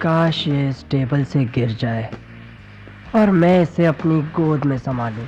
काश ये इस टेबल से गिर जाए और मैं इसे अपनी गोद में संभालूं।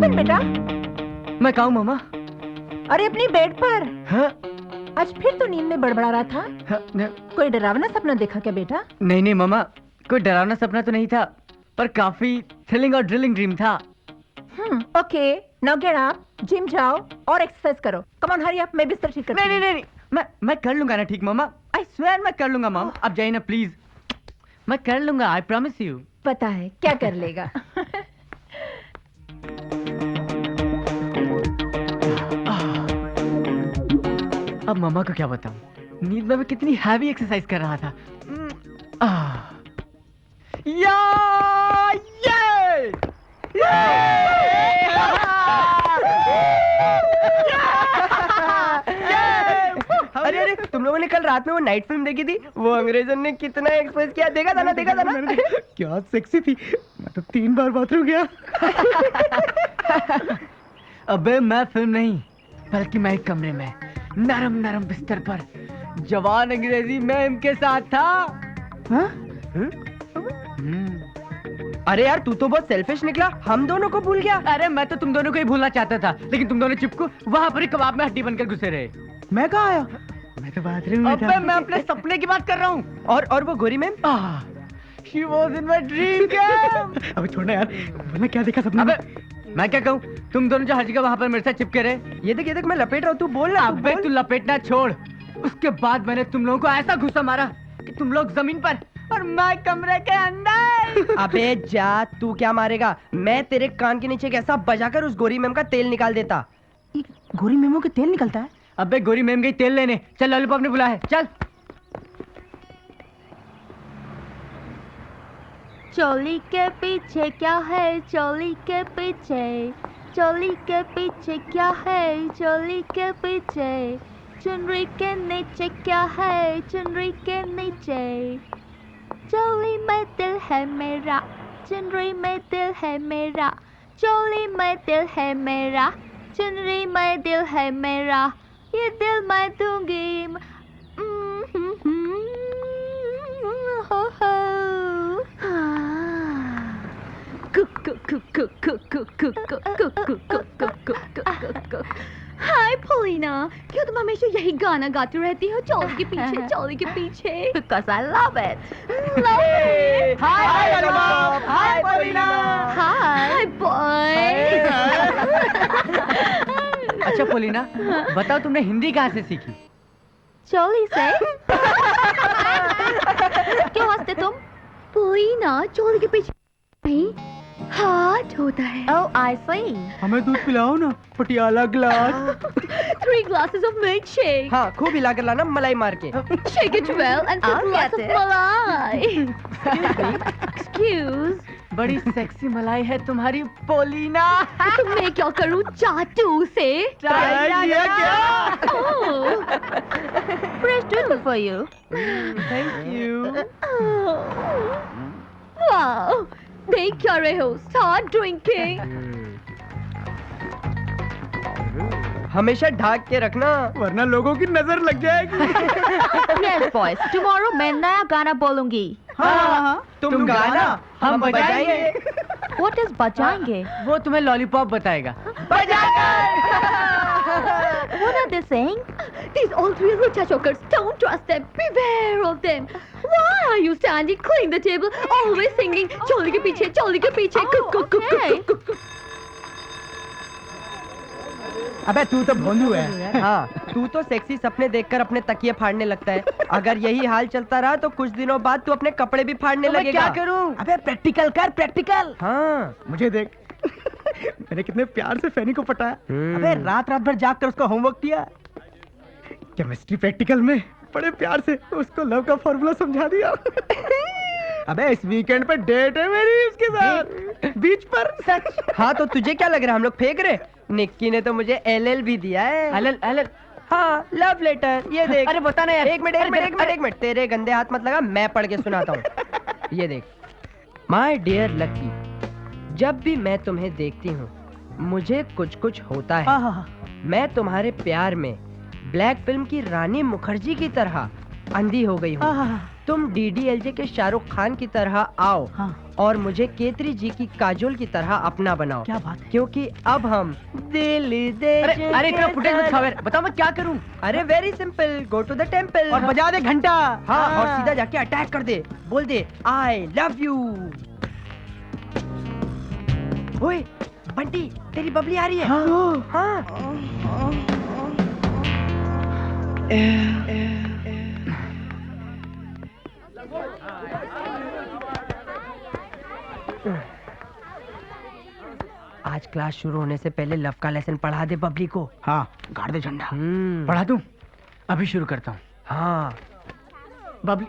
बेटा मैं कहूँ मामा। अरे अपनी बेड पर। हाँ? आज फिर तो नींद में बड़बड़ा रहा था। हाँ, कोई डरावना सपना देखा क्या बेटा? नहीं नहीं मामा, कोई डरावना सपना तो नहीं था, पर काफी थ्रिलिंग और ड्रिलिंग ड्रीम था। Okay, now get up, gym जाओ और एक्सरसाइज करो। कम ऑन हरी अप, मैं बिस्तर ठीक करती हूँ। नहीं, मैं कर लूंगा ना, ठीक मामा, आई स्वेयर मैं कर लूंगा मामा। आप जाइए ना प्लीज, मैं कर लूंगा, आई प्रॉमिस यू। पता है क्या कर लेगा। अब मामा को क्या बताऊं, नींद में मैं कितनी हैवी एक्सरसाइज कर रहा था। अरे अरे, तुम लोगों ने कल रात में वो नाइट फिल्म देखी थी? वो अंग्रेजन ने कितना एक्सप्रेस किया, देखा था ना? क्या सेक्सी थी, मैं तो 3 बार बाथरूम गया। अबे मैं फिल्म नहीं, बल्कि मैं एक कमरे में नरम नरम बिस्तर पर जवान अंग्रेजी में इनके साथ था। हाँ? अरे यार, तू तो बहुत सेल्फिश निकला, हम दोनों को भूल गया। अरे मैं तो तुम दोनों को ही भूलना चाहता था, लेकिन तुम दोनों चिपको वहां पर ही कबाब में हड्डी बनकर घुसे रहे। मैं कहाँ आया? मैं तो बाथरूम में था। मैं अपने सपने की बात कर रहा हूँ। और वो गोरी ma'am? She was in my dream camp। अबे छोड़ना यार, मैंने क्या देखा सपने में? अबे मैं क्या कहूँ, तुम दोनों जो हर जगह वहां पर मेरे साथ चिपके रहे। ये देख मैं लपेट रहा हूँ, तू बोल ना। अबे तू लपेटना छोड़, उसके बाद मैंने तुम लोगों को ऐसा घुसा मारा कि तुम लोग जमीन पर और मैं कमरे के अंदर। अबे जा, तू क्या मारेगा? मैं तेरे कान के नीचे कैसा बजाकर उस गोरी मैम का तेल निकाल देता। गोरी मेमो के तेल निकलता है? अबे गोरी मैम गई तेल लेने, चल लॉलीपॉप ने बुलाया है, चल। चोली के पीछे क्या है, चोली के पीछे, चोली के पीछे क्या है, चोली के पीछे, चुनरी के नीचे क्या है, चुनरी के नीचे, चोली में दिल है मेरा, चुनरी में दिल है मेरा, चोली में दिल है मेरा, चुनरी में दिल है मेरा, ये दिल मैं दूंगी। हो हो। हाय पोलिना, क्यों तुम हमेशा यही गाना गाती रहती हो, चोली के पीछे, चोली के पीछे? Because I love it. Love it. Hi lollipop, hi Polina. Hi boys. अच्छा पोलिना, बताओ तुमने हिंदी कहाँ से सीखी? चोली से। क्यों हंसते तुम? पोलिना, चोली के पीछे नहीं, हाथ होता है। Oh, I see. हमें दूध पिलाओ ना, Patiala glass. 3 glasses of milkshake. हाँ, खूब हिला कर लाना मलाई मार के। Shake it well and put I'll lots get of it. malai. Excuse. बड़ी सेक्सी मलाई है तुम्हारी पोलिना। तो मैं क्या करूँ चाटू से? ट्राई किया क्या? Oh. Fresh too for you. Thank you. Wow. देख क्या रहे हो? Start drinking. हमेशा ढाक के रखना, वरना लोगों की नजर लग जाएगी। Yes boys. Tomorrow मैं नया गाना बोलूँगी. हाँ, तुम गाना, हम बजाएंगे। What is बजाएंगे? वो तुम्हें लॉलीपॉप बताएगा। बजाकर। What are they saying? These all three are lucha chokers. Don't trust them. Beware of them. Why are you standing, clearing the table, always singing चोली के पीछे, चोली के पीछे? Okay. अबे तू तो भोंदू है। हाँ, तू तो सेक्सी सपने देखकर अपने तकिए फाड़ने लगता है। अगर यही हाल चलता रहा तो कुछ दिनों बाद तू अपने कपड़े भी फाड़ने लगेगा। मैं क्या करूं? अबे प्रैक्टिकल कर, प्रैक्टिकल। हाँ, मुझे देख। मैंने कितने प्यार से फैनी को पटाया। अबे रात रात भर जाग कर उसका होमवर्क किया। केमिस्ट्री प्रैक्टिकल में बड़े प्यार से उसको लव का फॉर्मूला समझा दिया। अबे इस वीकेंड पे डेट है मेरी उसके साथ, बीच पर। सच? हाँ, तो तुझे क्या लग रहा है हम लोग फेंक रहे? निक्की ने तो मुझे LL भी दिया है। LL? हाँ, लव लेटर। ये देख। अरे बता ना यार। एक मिनट। तेरे गंदे हाथ मत लगा, मैं पढ़ के सुनाता हूँ। ये देख। माय डियर लकी, जब भी मैं तुम्हें देखती हूँ मुझे कुछ कुछ होता है। मैं तुम्हारे प्यार में ब्लैक फिल्म की रानी मुखर्जी की तरह अंधी हो गई हूँ। तुम DDLJ के शाहरुख खान की तरह आओ और मुझे केतरी जी की काजोल की तरह अपना बनाओ। क्या बात है? क्योंकि अब हम दिल दे। अरे इतना फुटेज मत खाओ यार। बताओ मैं क्या करूं? अरे very simple, go to the temple और बजा दे घंटा। हाँ, और सीधा जाके अटैक कर दे, बोल दे आई लव यू। ओए बंटी, तेरी बबली आ रही है। हाँ। आज क्लास शुरू होने से पहले लव का लेसन पढ़ा दे बबली को। हाँ, गाड़ दे झंडा। हम्म। पढ़ा दूं? अभी शुरू करता हूँ। हाँ। Babli.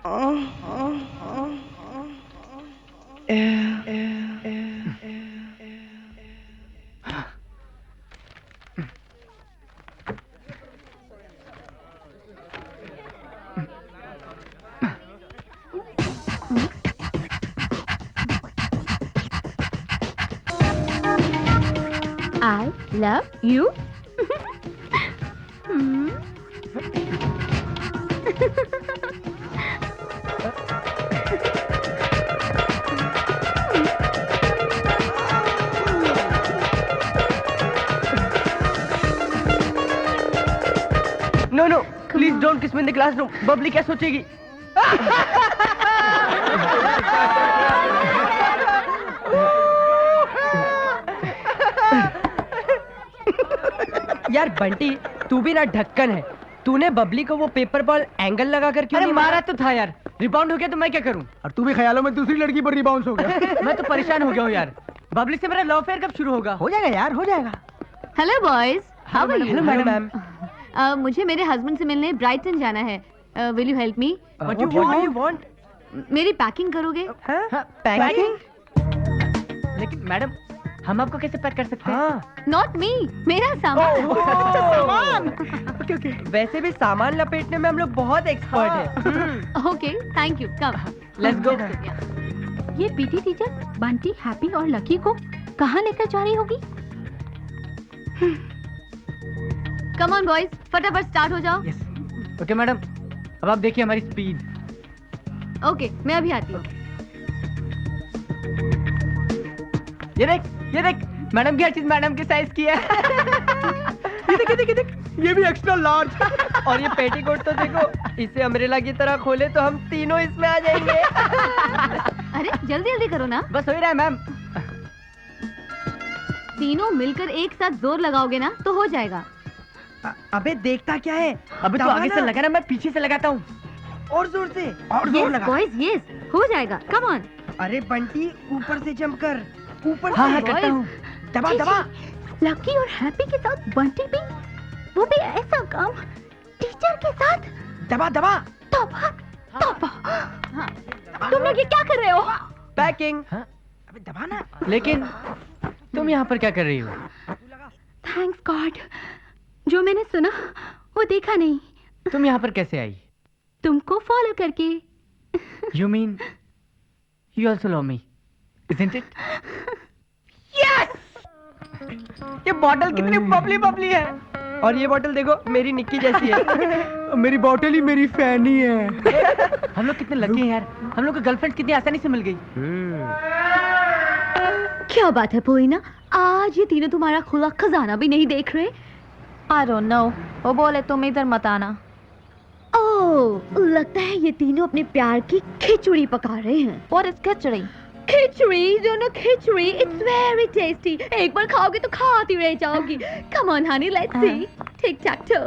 I love you. No, please don't kiss me in the classroom. Babli क्या सोचेगी? यार बंटी, तू भी ना ढक्कन है। तूने बबली को वो पेपर बॉल एंगल लगाकर क्यों नहीं मारा? तो था यार, रिबाउंड हो गया तो मैं क्या करूं? और तू भी ख्यालों में दूसरी लड़की पर रिबाउंड हो गया। मैं तो परेशान हो गया हूँ यार। बबली से मेरा लव अफेयर कब शुरू होगा? हो जाएगा यार, हो जाएगा। Hello boys. How are you? Hello ma'am. मुझे मेरे हस्बैंड से मिलने ब्राइटन जाना है. Will you help me? What do you want? मेरी पैकिंग करोगे? पैकिंग? लेकिन मैडम, हम आपको कैसे पैक कर सकते हैं? हाँ। Not me. मेरा सामान. सामान। ओके। वैसे भी सामान लपेटने में हम लोग बहुत एक्सपर्ट हैं। Okay, thank you. Come. Let's go. ये पीटी टीचर बंटी, हैप्पी और लकी को कहाँ लेकर जा रही होगी? Come on boys, फटाफट स्टार्ट हो जाओ. Yes. ओके मैडम, अब आप देखिए हमारी स्पीड. ओके, मैं अभी आती हूँ. ये देख, मैडम की हर चीज मैडम के साइज की है. ये देख, ये भी एक्स्ट्रा लार्ज. और ये पेटीकोट तो देखो, इसे अम्ब्रेला की तरह खोले तो हम तीनों इसमें आ जाएंगे. अरे जल्दी जल्दी करो ना. बस हो ही रहा है मैम. तीनों मिलकर एक साथ जोर लगाओगे ना तो हो जाएगा. अबे देखता क्या है? अबे तो आगे से लगा ना, मैं पीछे से लगाता हूँ. और जोर से. और जोर लगा. बॉयज यस, हो जाएगा. Come on. अरे बंटी, ऊपर से जंप कर. ऊपर से. हाँ करता हूँ. दबा. लकी और हैप्पी के साथ बंटी भी, वो भी ऐसा काम टीचर के साथ. दबा. तोबा. तुम लोग ये क्या कर रहे हो? पैकिंग. अबे दबा ना. लेकिन तुम यहाँ पर क्या कर रही हो? थैंक्स गॉड, जो मैंने सुना वो देखा नहीं. तुम यहाँ पर कैसे आई? तुमको फॉलो करके. You mean you also love me, isn't it? Yes! ये बॉटल कितनी बबली है. और ये बॉटल देखो, मेरी निक्की जैसी है. मेरी बॉटल ही मेरी फैनी है. हम लोग कितने लकी हैं यार. हम लोग को गर्लफ्रेंड कितनी आसानी से मिल गई. क्या बात है पोइना, आज ये तीनों तुम्हारा खुला खजाना भी नहीं देख रहे. आई डोंट नो, वो बोले तुम इधर मत आना। ओह, लगता है ये तीनों अपने प्यार की खिचड़ी पका रहे हैं। व्हाट इज खिचड़ी? खिचड़ी, जो ना खिचड़ी, इट्स वेरी टेस्टी। एक बार खाओगे तो खाती रह जाओगी। Come on Honey, let's see. Tick tech to.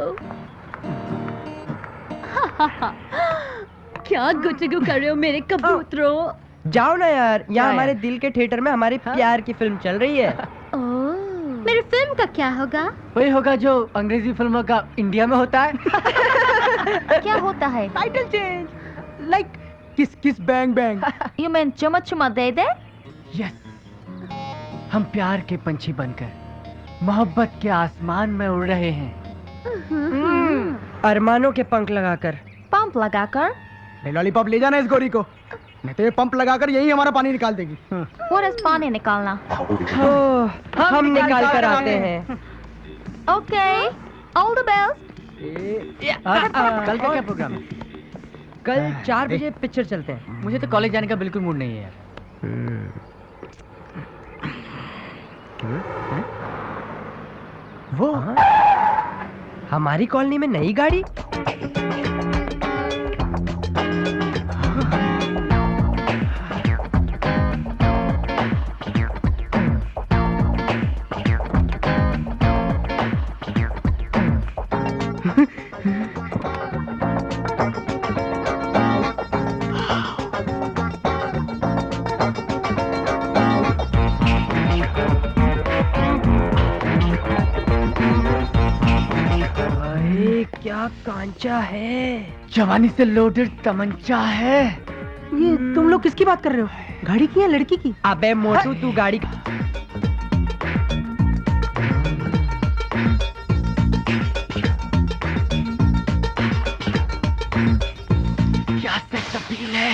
क्या गुटगु कर रहे हो मेरे कबूतरों? जाओ ना यार, यहाँ क्या हमारे यार? दिल के थिएटर में हमारे प्यार की फिल्म चल रही है। मेरे फिल्म का क्या होगा? वही होगा जो अंग्रेजी फिल्मों का इंडिया में होता है। क्या होता है? टाइटल चेंज, लाइक किस किस बैंग बैंग। यू मीन चुमा चुमा दे दे? यस, हम प्यार के पंछी बनकर मोहब्बत के आसमान में उड़ रहे हैं। अरमानों के पंख लगाकर। पंप लगाकर? ले लॉलीपॉप ले जाना इस गोरी को, नहीं तो ये पंप लगाकर यही हमारा पानी निकाल देगी। व्हाट इज पानी निकालना? हम निकाल कर आते हैं। Okay, all the best. कल का क्या प्रोग्राम है? कल 4 बजे पिक्चर चलते हैं। मुझे तो कॉलेज जाने का बिल्कुल मूड नहीं है यार। वो हमारी कॉलोनी में नई गाड़ी। अरे क्या कांचा है। जवानी से लोडेड तमंचा है। ये तुम लोग किसकी बात कर रहे हो? गाड़ी की या लड़की की? अबे मोटू, तू गाड़ी क्या सेक्स अपील है।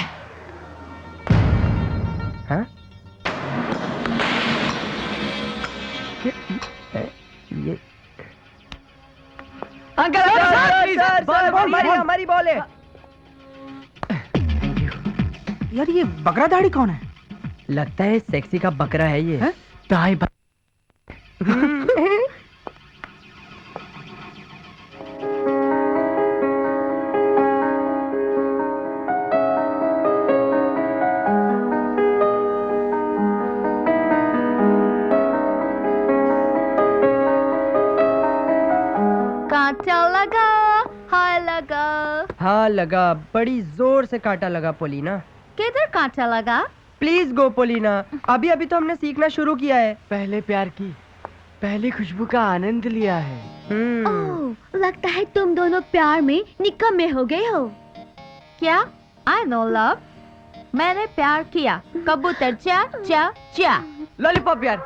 हाँ? ये अंकल सर, हमारी बॉल है। यार ये बकरा दाढ़ी कौन है? लगता है सेक्सी का बकरा है ये। हैं? दाई कांटा लगा, हाय लगा। हाँ लगा, बड़ी जोर से कांटा लगा पोलीना। किधर कांटा लगा? प्लीज गो पोलीना, अभी अभी तो हमने सीखना शुरू किया है। पहले प्यार की पहली खुशबू का आनंद लिया है। ओह, लगता है तुम दोनों प्यार में निकम्मे हो गए हो। क्या? आई नो लव, मैंने प्यार किया। कबूतर चा चा चा। लॉलीपॉप यार,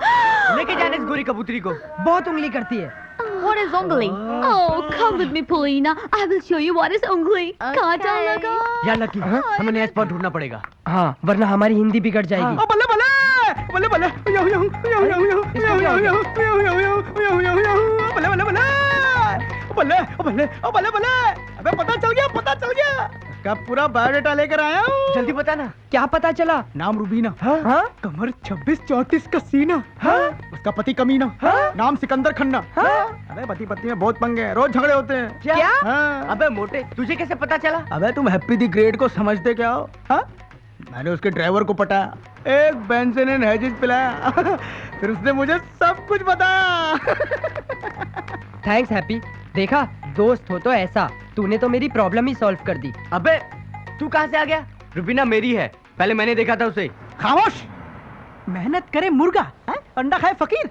लेके जाने इस गोरी कबूतरी को। बहुत उंगली करती है। What is ungly? Oh, come with me, Polina. I will show you what is ungly. कांटा लगा। यार लकी, हमें नया स्पॉट ढूंढना पड़ेगा। हाँ, वरना हमारी हिंदी बिगड़ जाएगी। बल्ले बल्ले बल्ले बल्ले यो यो यो यो यो यो यो यो यो यो यो यो यो बल्ले बल्ले बल्ले बल्ले बल्ले बल्ले बल्ले। अबे पता चल गया का पूरा बायोडाटा लेकर आया हूँ। जल्दी बता ना। क्या पता चला? नाम रूबीना। हाँ? कमर 26-34 का सीना। हाँ? उसका पति कमीना। हाँ? नाम सिकंदर खन्ना। हाँ? अबे पति पत्नी में बहुत पंगे हैं, रोज झगड़े होते हैं। क्या? हाँ। अबे मोटे, तुझे कैसे पता चला? अबे तुम हैप्पी दी ग्रेट को समझते क्या हो? हाँ? मैंने उसके ड्राइवर को पटाया, एक बेंजीन एंड हेजिस पिलाया, फिर उसने मुझे सब कुछ बताया। Thanks happy. देखा, दोस्त हो तो ऐसा। तूने तो मेरी प्रॉब्लम ही सॉल्व कर दी। अबे तू कहाँ से आ गया? रुबीना मेरी है, पहले मैंने देखा था उसे। खामोश! मेहनत करे मुर्गा, है? अंडा खाए फकीर।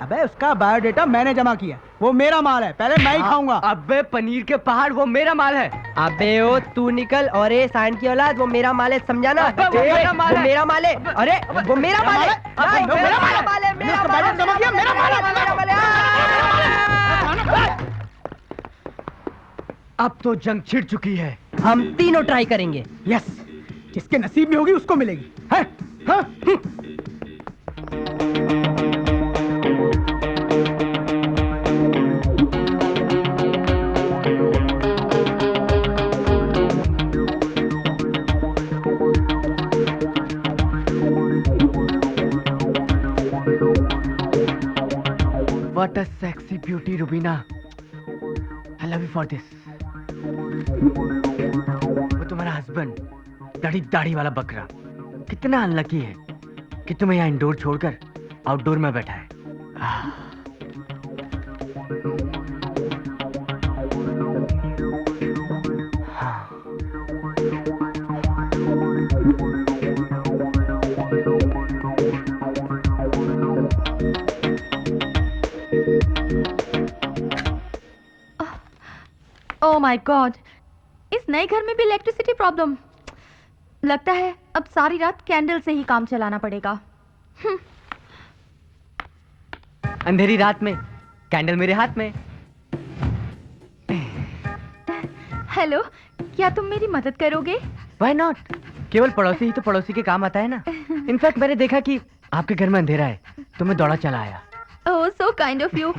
अबे उसका बायोडेटा मैंने जमा किया, वो मेरा माल है, पहले मैं ही खाऊंगा। अबे पनीर के पहाड़ वो मेरा माल है। अबे ओ तू निकल, और ये सांड की औलाद, वो मेरा माल है, समझा ना? अबे वो मेरा माल वो है। मेरा माल है। अरे वो मेरा माल है। अबे नहीं, वो मेरा माल है। मेरा माल है, मैंने उसका बायोडेटा जमा किया, मेरा माल है। मेरा माल है। अब तो जंग छिड़ चुकी है। हम तीनों ट्राई करेंगे। यस, जिसके नसीब में होगी उसको मिलेगी। है? हाँ? What a sexy beauty, Rubina. I love you for this. वो तुम्हारा हस्बैंड, दाढ़ी दाढ़ी वाला बकरा, कितना अनलकी है कि तुम्हें यहाँ इंडोर छोड़कर आउटडोर में बैठा है। ओह माय गॉड, इस नए घर में भी इलेक्ट्रिसिटी प्रॉब्लम। लगता है अब सारी रात कैंडल से ही काम चलाना पड़ेगा। अंधेरी रात में कैंडल मेरे हाथ में। हेलो, क्या तुम मेरी मदद करोगे? Why not? केवल पड़ोसी ही तो पड़ोसी के काम आता है ना। इनफैक्ट मैंने देखा कि आपके घर में अंधेरा है तो मैं दौड़ा चला आया। ओह सो काइंड ऑफ यू।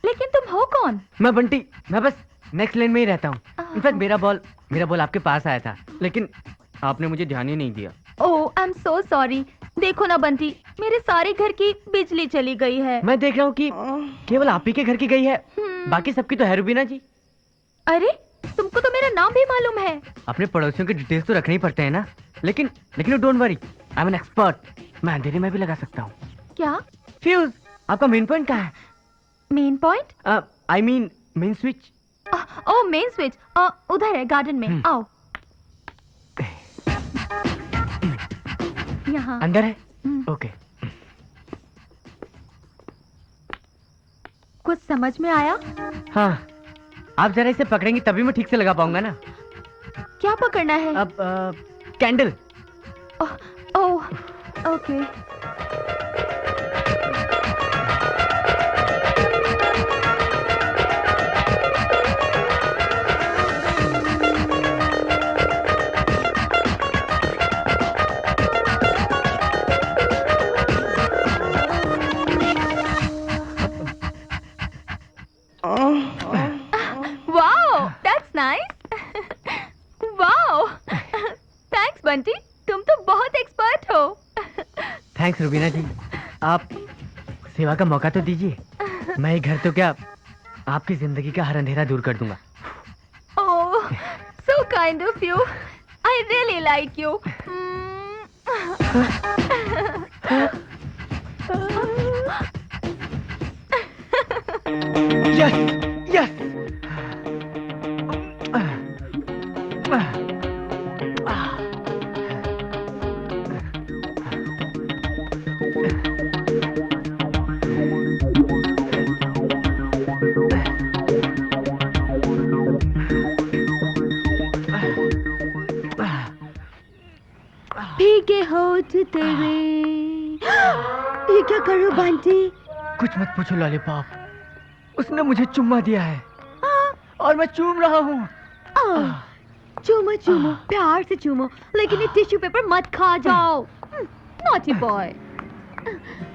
लेकिन तुम हो कौन? मैं बंटी, मैं बस नेक्स्ट लेन में ही रहता हूँ। इनफैक्ट मेरा बॉल आपके पास आया था, लेकिन आपने मुझे ध्यान ही नहीं दिया। ओह आई एम सो सॉरी। देखो ना बंटी, मेरे सारे घर की बिजली चली गई है। मैं देख रहा हूँ कि केवल आप ही के घर की गई है, बाकी सबकी तो है रुबीना जी। अरे तुमको तो मेरा नाम भी मालूम है। अपने पड़ोसियों के डिटेल्स तो रखने ही पड़ते हैं ना। लेकिन don't worry, I am an expert. मैं अंधेरे में भी लगा सकता हूँ। क्या? फ्यूज। आपका मेन पॉइंट कहाँ है? Main point? I mean main switch. Oh main switch उधर है गार्डन में। आओ। यहाँ अंदर है? ओके। कुछ समझ में आया? हाँ, आप जरा इसे पकड़ेंगी तभी मैं ठीक से लगा पाऊंगा ना। क्या पकड़ना है? अब candle. Oh okay. Wow, that's nice. Wow. Thanks Bunty, तुम तो बहुत एक्सपर्ट हो। थैंक्स रुबीना जी। आप सेवा का मौका तो दीजिए। मैं ये घर तो क्या आपकी जिंदगी का हर अंधेरा दूर कर दूंगा। Oh, so kind of you. I really like you. Yes yes. भीगे होठ तेरे। ये क्या कर रहे हो बंटी? कुछ मत पूछो लॉलीपॉप, उसने मुझे चुम्मा दिया है और मैं चूम रहा हूँ। चूमो चूमो, प्यार से चूमो, लेकिन ये टिश्यू पेपर मत खा जाओ। Naughty boy.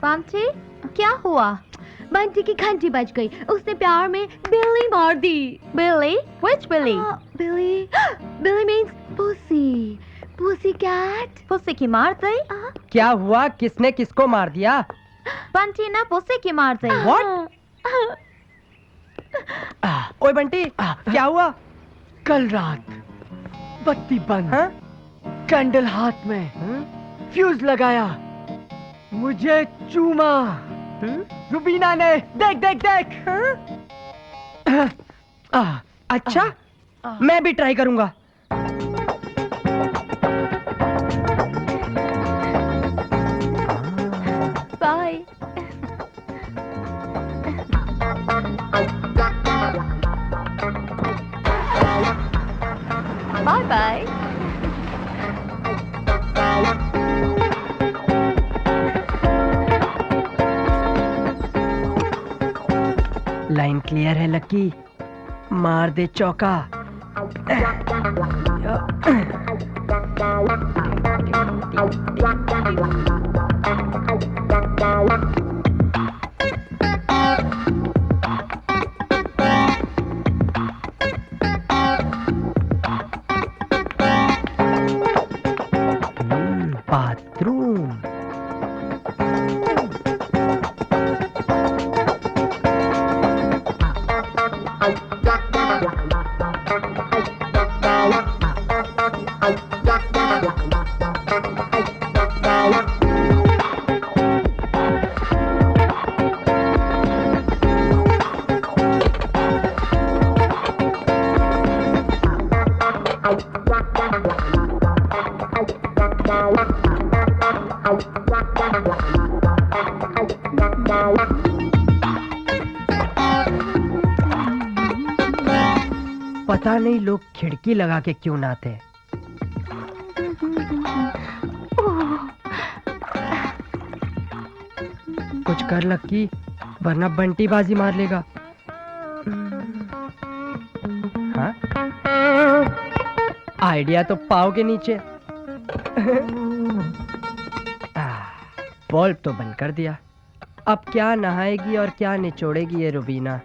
बंटी, क्या हुआ? बंटी की घंटी बज गई, उसने प्यार में बिल्ली मार दी। बिल्ली? Which बिल्ली? बिल्ली, बिल्ली means pussy. Pussy cat. Pussy की मार दी? क्या हुआ? किसने किसको मार दिया? बंटी ना पुस्सी की मार दी। What? ओए बंटी, क्या हुआ? कल रात बत्ती बंद, हाँ? कैंडल हाथ में, फ्यूज लगाया, मुझे चूमा रुबीना ने। देख देख देख। अच्छा, मैं भी ट्राई करूंगा। Bye. Bye bye. Line clear है लक्की, मार दे चौका। बाथरूम। पता नहीं लोग खिड़की लगा के क्यों नहाते हैं। कुछ कर लक्की, वरना बंटी बाजी मार लेगा। हाँ? आइडिया तो पाव के नीचे। बल्ब तो बंद कर दिया। अब क्या नहाएगी और क्या निचोड़ेगी ये रुबीना।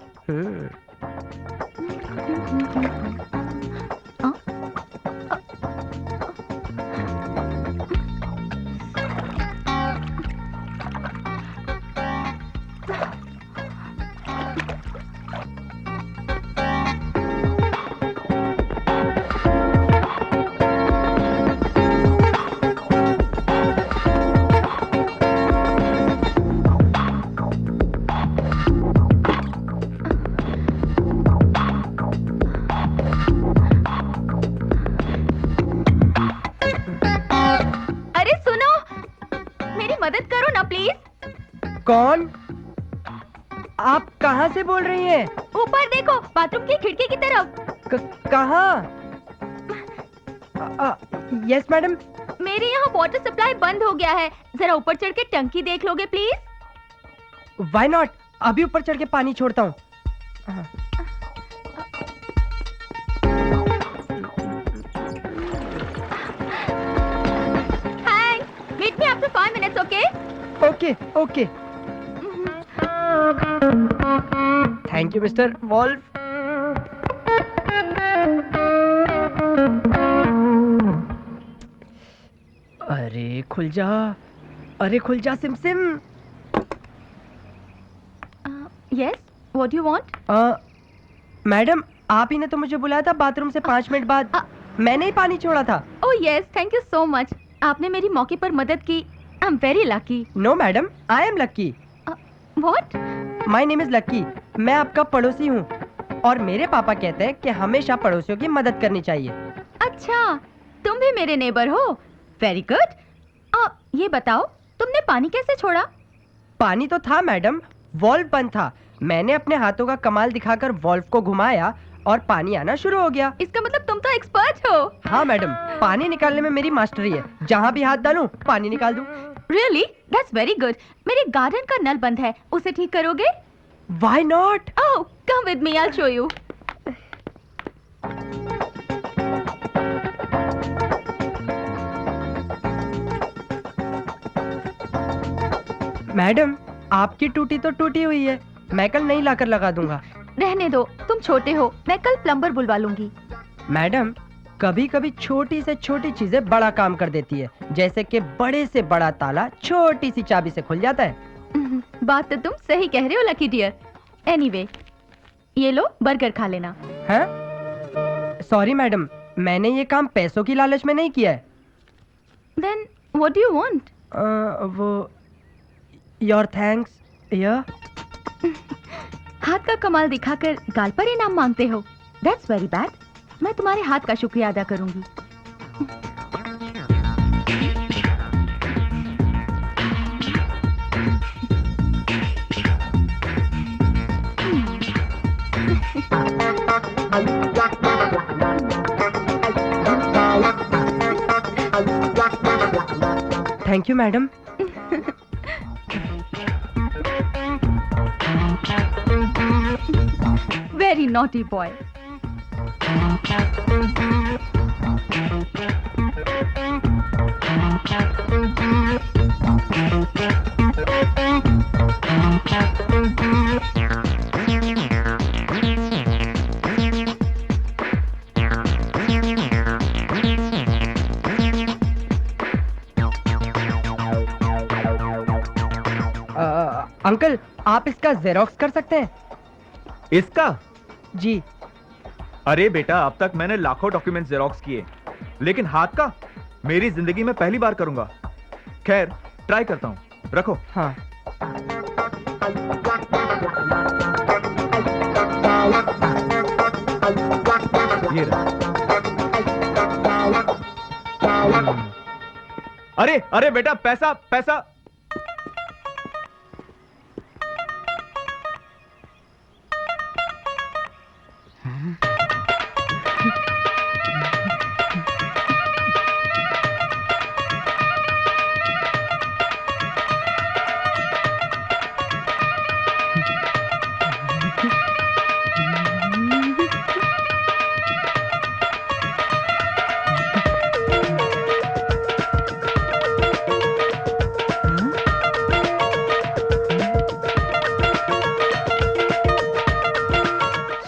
मदद करो ना प्लीज। कौन? आप कहाँ से बोल रही हैं? ऊपर देखो, बाथरूम की खिड़की की तरफ। कहाँ? Yes madam. मेरे यहाँ वाटर सप्लाई बंद हो गया है, जरा ऊपर चढ़ के टंकी देख लोगे प्लीज? व्हाई नॉट, अभी ऊपर चढ़ के पानी छोड़ता हूँ। Meet me after 5 minutes, okay? Okay, okay. Thank you, Mr. Wolf. अरे खुल जा, अरे खुल जा SIM SIM. Yes, what do you want? Madam, आप ही ने तो मुझे बुलाया था बाथरूम से 5 मिनट बाद। मैंने ही पानी छोड़ा था। Oh yes, thank you so much. आपने मेरी मौके पर मदद की। I am very lucky. No madam, I am Lucky. What? My name is Lucky. मैं आपका पड़ोसी हूँ और मेरे पापा कहते हैं कि हमेशा पड़ोसियों की मदद करनी चाहिए। अच्छा, तुम भी मेरे नेबर हो। Very good. ये बताओ, तुमने पानी कैसे छोड़ा? पानी तो था मैडम, वॉल्व बंद था। मैंने अपने हाथों का कमाल दिखाकर वॉल्व को घुमाया और पानी आना शुरू हो गया। इसका मतलब तुम तो एक्सपर्ट हो। हाँ मैडम, पानी निकालने में मेरी मास्टरी है। जहाँ भी हाथ डालूं पानी निकाल दूं। Really? That's very good. मेरे गार्डन का नल बंद है, उसे ठीक करोगे? Why not? Oh, come with me, I'll show you. Madam, आपकी टूटी तो टूटी हुई है, मैं कल नई लाकर लगा दूंगा। रहने दो, तुम छोटे हो, मैं कल प्लम्बर बुलवा लूंगी। मैडम, कभी कभी छोटी से छोटी चीजें बड़ा काम कर देती है, जैसे कि बड़े से बड़ा ताला छोटी सी चाबी से खुल जाता है। बात तो तुम सही कह रहे हो लकी डियर। एनीवे, ये लो बर्गर खा लेना। हैं? सॉरी मैडम, मैंने ये काम पैसों की लालच में नहीं किया है। Then what do you want? वो योर थैंक्स या हाथ का कमाल दिखाकर गाल पर इनाम मांगते हो। That's very bad. मैं तुम्हारे हाथ का शुक्रिया अदा करूंगी। Thank you madam. Very naughty boy. Uncle, आप इसका जेरोक्स कर सकते हैं? इसका? जी। अरे बेटा, अब तक मैंने लाखों डॉक्यूमेंट जेरोक्स किए, लेकिन हाथ का मेरी जिंदगी में पहली बार करूंगा। खैर, ट्राई करता हूँ, रखो। हाँ। ये रहा। अरे अरे बेटा, पैसा पैसा।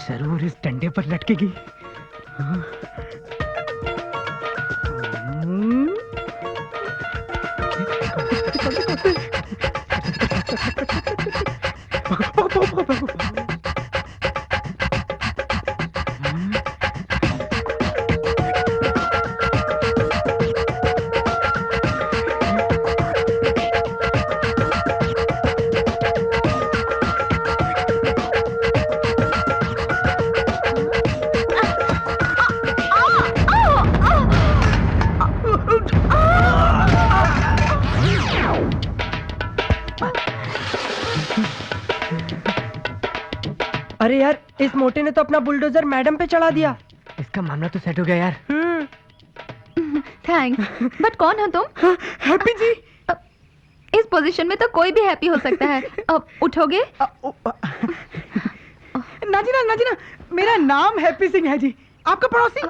जरूर इस डंडे पर लटकेगी। अरे यार, इस मोटे ने तो अपना बुलडोजर मैडम पे चढ़ा दिया। इसका मामला तो सेट हो गया यार। थैंक्स, बट कौन हो तुम? हैप्पी जी। इस पोजीशन में तो कोई भी हैप्पी हो सकता है। अब उठोगे? नाजीना नाजीना, मेरा नाम हैप्पी सिंह है जी। आपका पड़ोसी?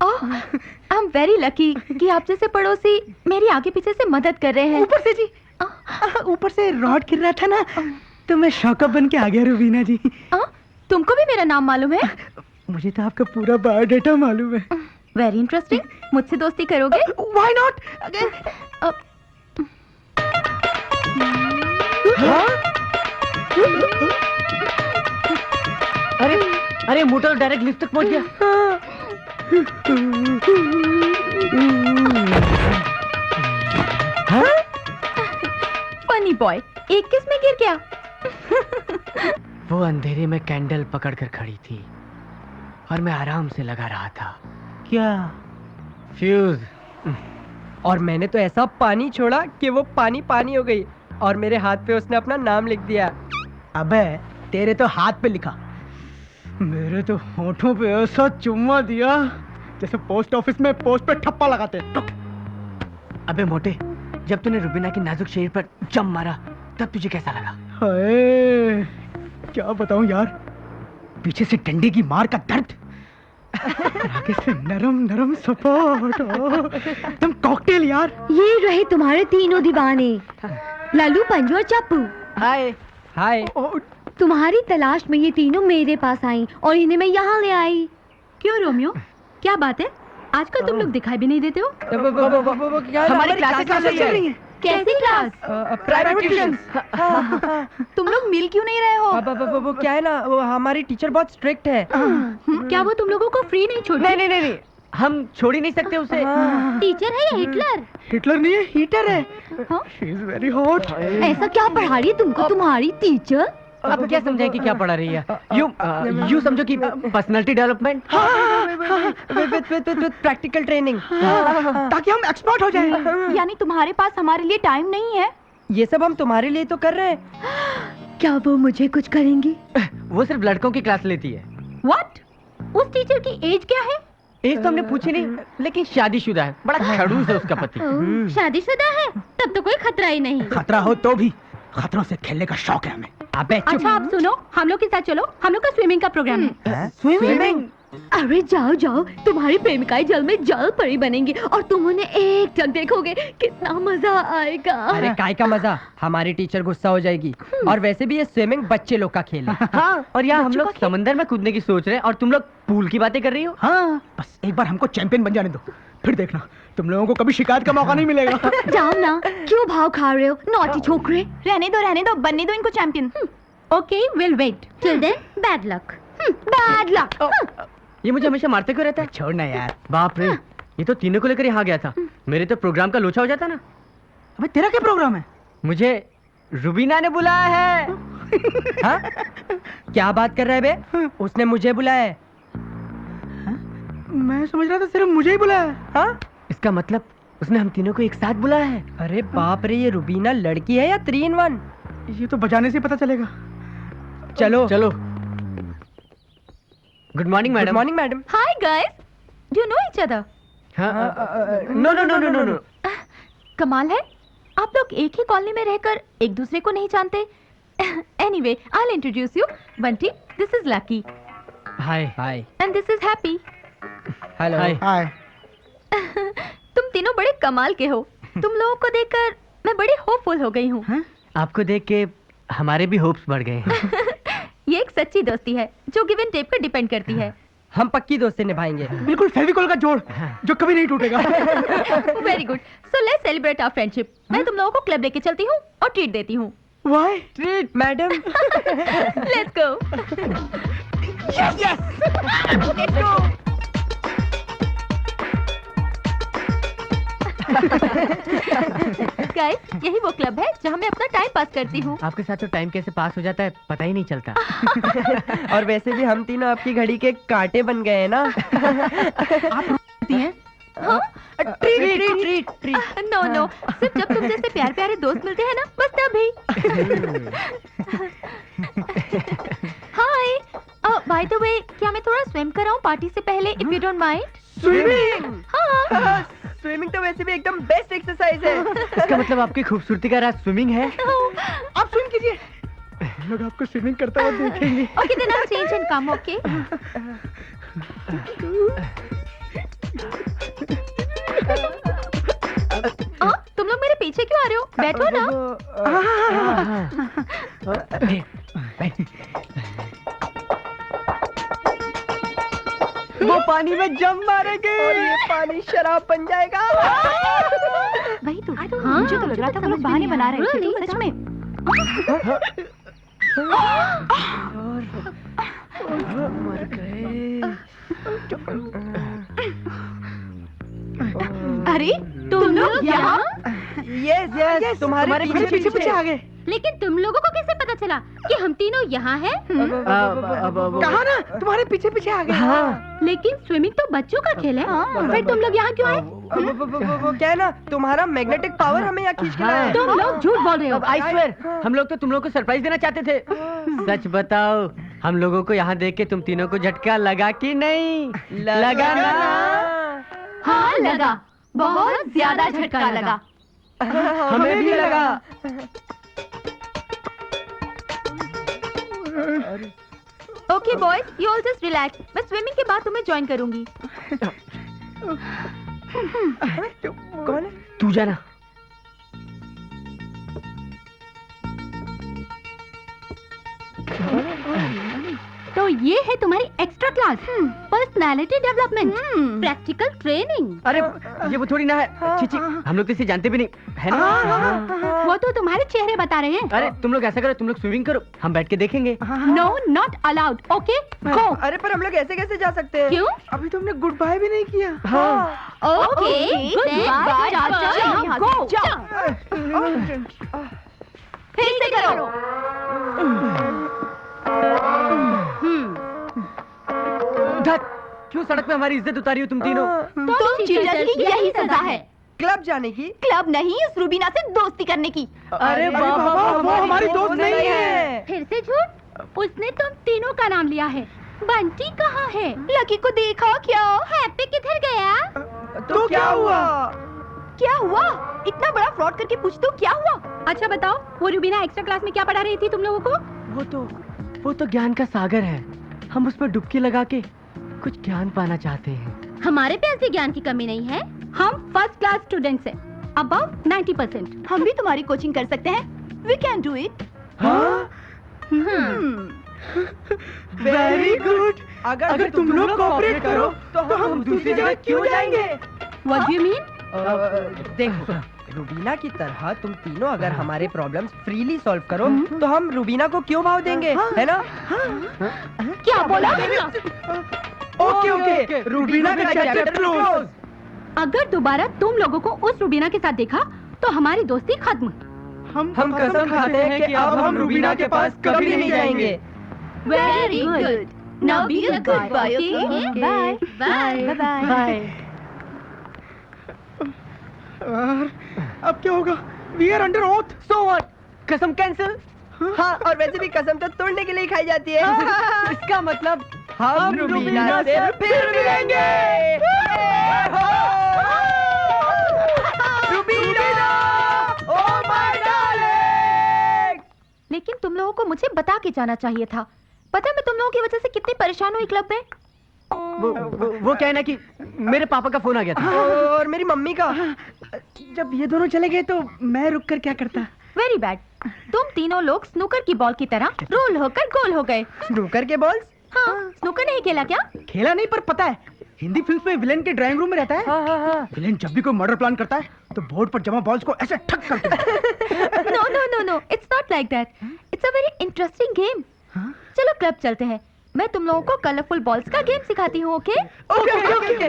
ओह, आई एम वेरी लकी कि आप जैसे पड़ोसी मेरी आगे पीछे से मदद कर रहे हैं। ऊपर से जी, ऊपर से रॉड गिर रहा था ना, तो मैं शौकअप बन के आ गया रुबीना जी। तुमको भी मेरा नाम मालूम है? मुझे तो आपका पूरा बायोडाटा मालूम है। Very interesting. मुझसे दोस्ती करोगे? Why not? अरे अरे, मोटा तो डायरेक्ट लिफ्ट तक पहुंच गया। फनी बॉय, एक किस में गिर गया? वो अंधेरे में कैंडल पकड़कर खड़ी थी और मैं आराम से लगा रहा था। क्या? फ्यूज। और मैंने तो ऐसा पानी छोड़ा कि वो पानी पानी हो गई और मेरे हाथ पे उसने अपना नाम लिख दिया। अबे, तेरे तो हाथ पे लिखा, मेरे तो होठों पे ऐसा चुम्मा दिया जैसे पोस्ट ऑफिस में पोस्ट पे ठप्पा लगाते। अबे मोटे, जब तूने रुबीना के नाजुक शरीर पर जम मारा तब तुझे कैसा लगा? हाय, क्या बताऊं यार, पीछे से डंडे की मार का दर्द, आगे से नरम नरम सपोर्ट, तुम कॉकटेल यार। ये रहे तुम्हारे तीनों दीवाने, लालू, पंजू और चप्पू। हाय हाय। तुम्हारी तलाश में ये तीनों मेरे पास आई और इन्हें मैं यहाँ ले आई। क्यों रोमियो, क्या बात है? आजकल तुम लोग दिखाई भी नहीं देते हो। हमारी क्लासेस चल रही है। कैसी क्लास? Private tuition. तुम लोग मिल क्यों नहीं रहे हो? वो क्या है ना, वो हमारी टीचर बहुत स्ट्रिक्ट है। क्या वो तुम लोगों को फ्री नहीं छोड़ती? नहीं, हम छोड़ ही नहीं सकते उसे। टीचर है या हिटलर? हिटलर नहीं है, हीटर है। हाँ? She is very hot. ऐसा क्या पढ़ा रही है तुमको तुम्हारी टीचर? अब क्या समझाए कि क्या पढ़ा रही है? यू समझो कि personality development with practical training, ताकि हम एक्सपर्ट हो जाएं। यानी तुम्हारे पास हमारे लिए टाइम नहीं है? ये सब हम तुम्हारे लिए तो कर रहे हैं। क्या वो मुझे कुछ करेंगी? वो सिर्फ लड़कों की क्लास लेती है। व्हाट? उस टीचर की एज क्या है? एज तो हमने पूछी नहीं, लेकिन शादीशुदा है, बड़ा खड़ूस है उसका पति। शादीशुदा है? तब तो कोई खतरा ही नहीं। खतरा हो तो भी खतरों से खेलने का शौक है हमें। अबे अच्छा आप सुनो, हम लोग के साथ चलो, हम लोग का स्विमिंग का प्रोग्राम है। स्विमिंग? अरे जाओ जाओ, तुम्हारी प्रेमिकाएं जल में जल परी बनेंगी और तुम उन्हें एक टक देखोगे, कितना मजा आएगा। अरे काय का मजा, हमारी टीचर गुस्सा हो जाएगी। और वैसे भी ये स्विमिंग बच्चे लोग का खेल है। हाँ, और यहाँ हम लोग समंदर में कूदने की सोच रहे हैं और तुम लोग पूल की बातें कर रही हो। हाँ, बस एक बार हमको चैंपियन बन जाने दो, फिर देखना तुम लोगों को कभी शिकायत का मौका नहीं मिलेगा। जाओ ना, क्यों भाव खा रहे हो नॉटी छोकरे? रहने दो, बनने दो इनको champion. Okay, will wait till then. Bad luck, bad luck. ये मुझे हमेशा मारते क्यों रहता है? छोड़ ना यार। बाप रे, ये तो तीनों को लेकर यहाँ गया था। मेरे तो प्रोग्राम का लोचा हो जाता ना। अबे तेरा क्या प्रोग्राम है? मुझे रुबीना ने बुलाया है। हाँ? क्या बात कर रहा है बे? उसने मुझे बुलाया है। मैं समझ रहा था सिर्फ मुझे ही बुलाया। हाँ? इसका मतलब उसने हम तीनों को एक साथ बुलाया है। अरे बाप रे, ये रुबीना लड़की है या 3 in 1? ये तो बजाने से पता चलेगा। चलो चलो। Good morning good madam. Morning madam. Hi guys, do you know each other? No no no no no no. कमाल है, आप लोग एक ही कॉलोनी में रहकर एक दूसरे को नहीं जानते। Anyway, I'll introduce you. Bunty, this is Lucky, hi hi. and this is Happy. Hello. Hi. Hi. तुम तीनों बड़े कमाल के हो। तुम लोगों को देखकर मैं बड़ी होपफुल हो गई हूँ। आपको देख के हमारे भी होप्स बढ़ गए हैं। ये एक सच्ची दोस्ती है जो गिव एंड टेक पर डिपेंड करती है। हम पक्की दोस्ती निभाएंगे। बिल्कुल फेविकॉल का जोड़ जो कभी नहीं टूटेगा। Very good, so let's celebrate our friendship. मैं तुम लोगों को क्लब लेके चलती हूँ और ट्रीट देती हूँ। Why? Treat madam. Let's go. Guys, यही वो क्लब है जहाँ मैं अपना टाइम पास करती हूँ। आपके साथ तो टाइम कैसे पास हो जाता है पता ही नहीं चलता। और वैसे भी हम तीनों आपकी घड़ी के कांटे बन गए हैं ना। Treat treat treat. No no, सिर्फ जब तुम जैसे प्यारे प्यारे दोस्त मिलते हैं ना, बस तभी। हाय, बाय द वे, क्या मैं थोड़ा स्विम कराऊं पार्टी से पहले, if you don't mind? Swimming. हाँ। स्विमिंग तो वैसे भी एकदम बेस्ट एक्सरसाइज है। इसका मतलब आपकी खूबसूरती का राज स्विमिंग है। आप स्विम कीजिए। लोग आपको स्विमिंग करता हुआ देखेंगे। Okay then I change and come, okay? तुम लोग मेरे पीछे क्यों आ रहे हो? बैठो ना। वो पानी में जम मारेंगे और ये पानी शराब बन जाएगा। वही तो। हाँ, मुझे तो लग रहा था वो लोग बहाने बना रहे थे। सच में। मर गए। अरे तुम लोग यहाँ? यस यस, तुम्हारे पीछे आ गए। लेकिन तुम लोगों को कैसे पता चला कि हम तीनों यहाँ हैं? कहा ना तुम्हारे पीछे पीछे आ गए। हाँ। लेकिन स्विमिंग तो बच्चों का खेल है। फिर तुम लोग यहाँ क्यों आए? वो क्या है ना, तुम्हारा मैग्नेटिक पावर हमें यहाँ खींच के लाया है। तुम लोग झूठ बोल रहे हो। आई स्वेयर, हम लोग तो तुम लोग को सरप्राइज देना चाहते थे। सच बताओ, हम लोगों को यहाँ देख के तुम तीनों को झटका लगा कि नहीं? लगा ना? हाँ लगा, बहुत ज्यादा झटका लगा। हमें भी लगा। Okay boys, you all just relax. मैं स्विमिंग के बाद तुम्हें ज्वाइन करूंगी। कौन है? तू जाना। तो ये है तुम्हारी extra class, personality development, practical training. अरे ये वो थोड़ी ना है। छी छी, हम लोग तो इसे जानते भी नहीं है ना। वो तो तुम्हारे चेहरे बता रहे हैं। अरे तुम लोग ऐसा करो, तुम लोग स्विमिंग करो, हम बैठ के देखेंगे। No not allowed, okay go. अरे पर हम लोग ऐसे कैसे जा सकते हैं? क्यों? अभी तुमने गुड बाय भी नहीं किया। ओके गुड बाय, जाओ। फिर से करो। धत, क्यों सड़क पे हमारी इज्जत उतारी हो तुम तीनों? तुम चीटर की यही सजा है। क्लब जाने की? क्लब नहीं, उस रूबीना से दोस्ती करने की। अरे बाबा, वो हमारी दोस्त नहीं है। फिर से झूठ? उसने तुम तीनों का नाम लिया है। बंटी कहाँ है? लकी को देखा क्या? हैप्पी किधर गया? तो क्या हुआ? क्या हुआ? इतना बड़ा फ्रॉड करके पूछ दो क्या हुआ? अच्छा बताओ, वो रूबीना एक्स्ट्रा क्लास में क्या पढ़ा रही थी तुम लोगों को? वो तो ज्ञान का सागर है। हम उस पर डुबकी लगा के कुछ ज्ञान पाना चाहते हैं। हमारे पे ऐसे ज्ञान की कमी नहीं है। हम फर्स्ट क्लास स्टूडेंट्स हैं, अबव 90%। हम भी तुम्हारी कोचिंग कर सकते हैं। We can do it. Very good. अगर तुम लोग कोऑपरेट करो तो हम दूसरी जगह क्यों जाएंगे? What do you mean? देखो, रूबीना की तरह तुम तीनों अगर हमारे प्रॉब्लम्स फ्रीली सॉल्व करो तो हम रूबीना को क्यों भाव देंगे, है ना? क्या बोला? ओके रूबीना का चैप्टर क्लोज। अगर दोबारा तुम लोगों को उस रूबीना के साथ देखा तो हमारी दोस्ती खत्म। हम कसम खाते हैं कि अब हम रूबीना के पास कभी नहीं जाएंगे। Very good. Now be a good boy, okay? Bye bye bye. अब क्या होगा? We are under oath. So what? कसम कैंसिल? हाँ, और वैसे भी कसम तो तोड़ने के लिए खाई जाती है। इसका मतलब हम रूबीना से फिर मिलेंगे। Rubina, oh my darling. लेकिन तुम लोगों को मुझे बता के जाना चाहिए था। पता है मैं तुम लोगों की वजह से कितनी परेशान हुई क्लब में। वो क्या है ना कि मेरे पापा का फोन आ गया था। और मेरी मम्मी का। जब ये दोनों चले गए तो मैं रुक कर क्या करता? Very bad. तुम तीनों लोग स्नूकर की बॉल की तरह रोल होकर गोल हो गए। स्नूकर के बॉल्स? हाँ, स्नूकर नहीं खेला क्या? खेला नहीं, पर पता है हिंदी फिल्म में विलेन के ड्राइंग रूम में रहता है। हाँ। विलेन जब भी कोई मर्डर प्लान करता है तो बोर्ड पर जमा बॉल्स को ऐसे ठक करता है। No, it's not like that. It's a very interesting game. चलो क्लब चलते हैं। मैं तुम लोगों को कलरफुल बॉल्स का गेम सिखाती हूँ, ओके? ओके।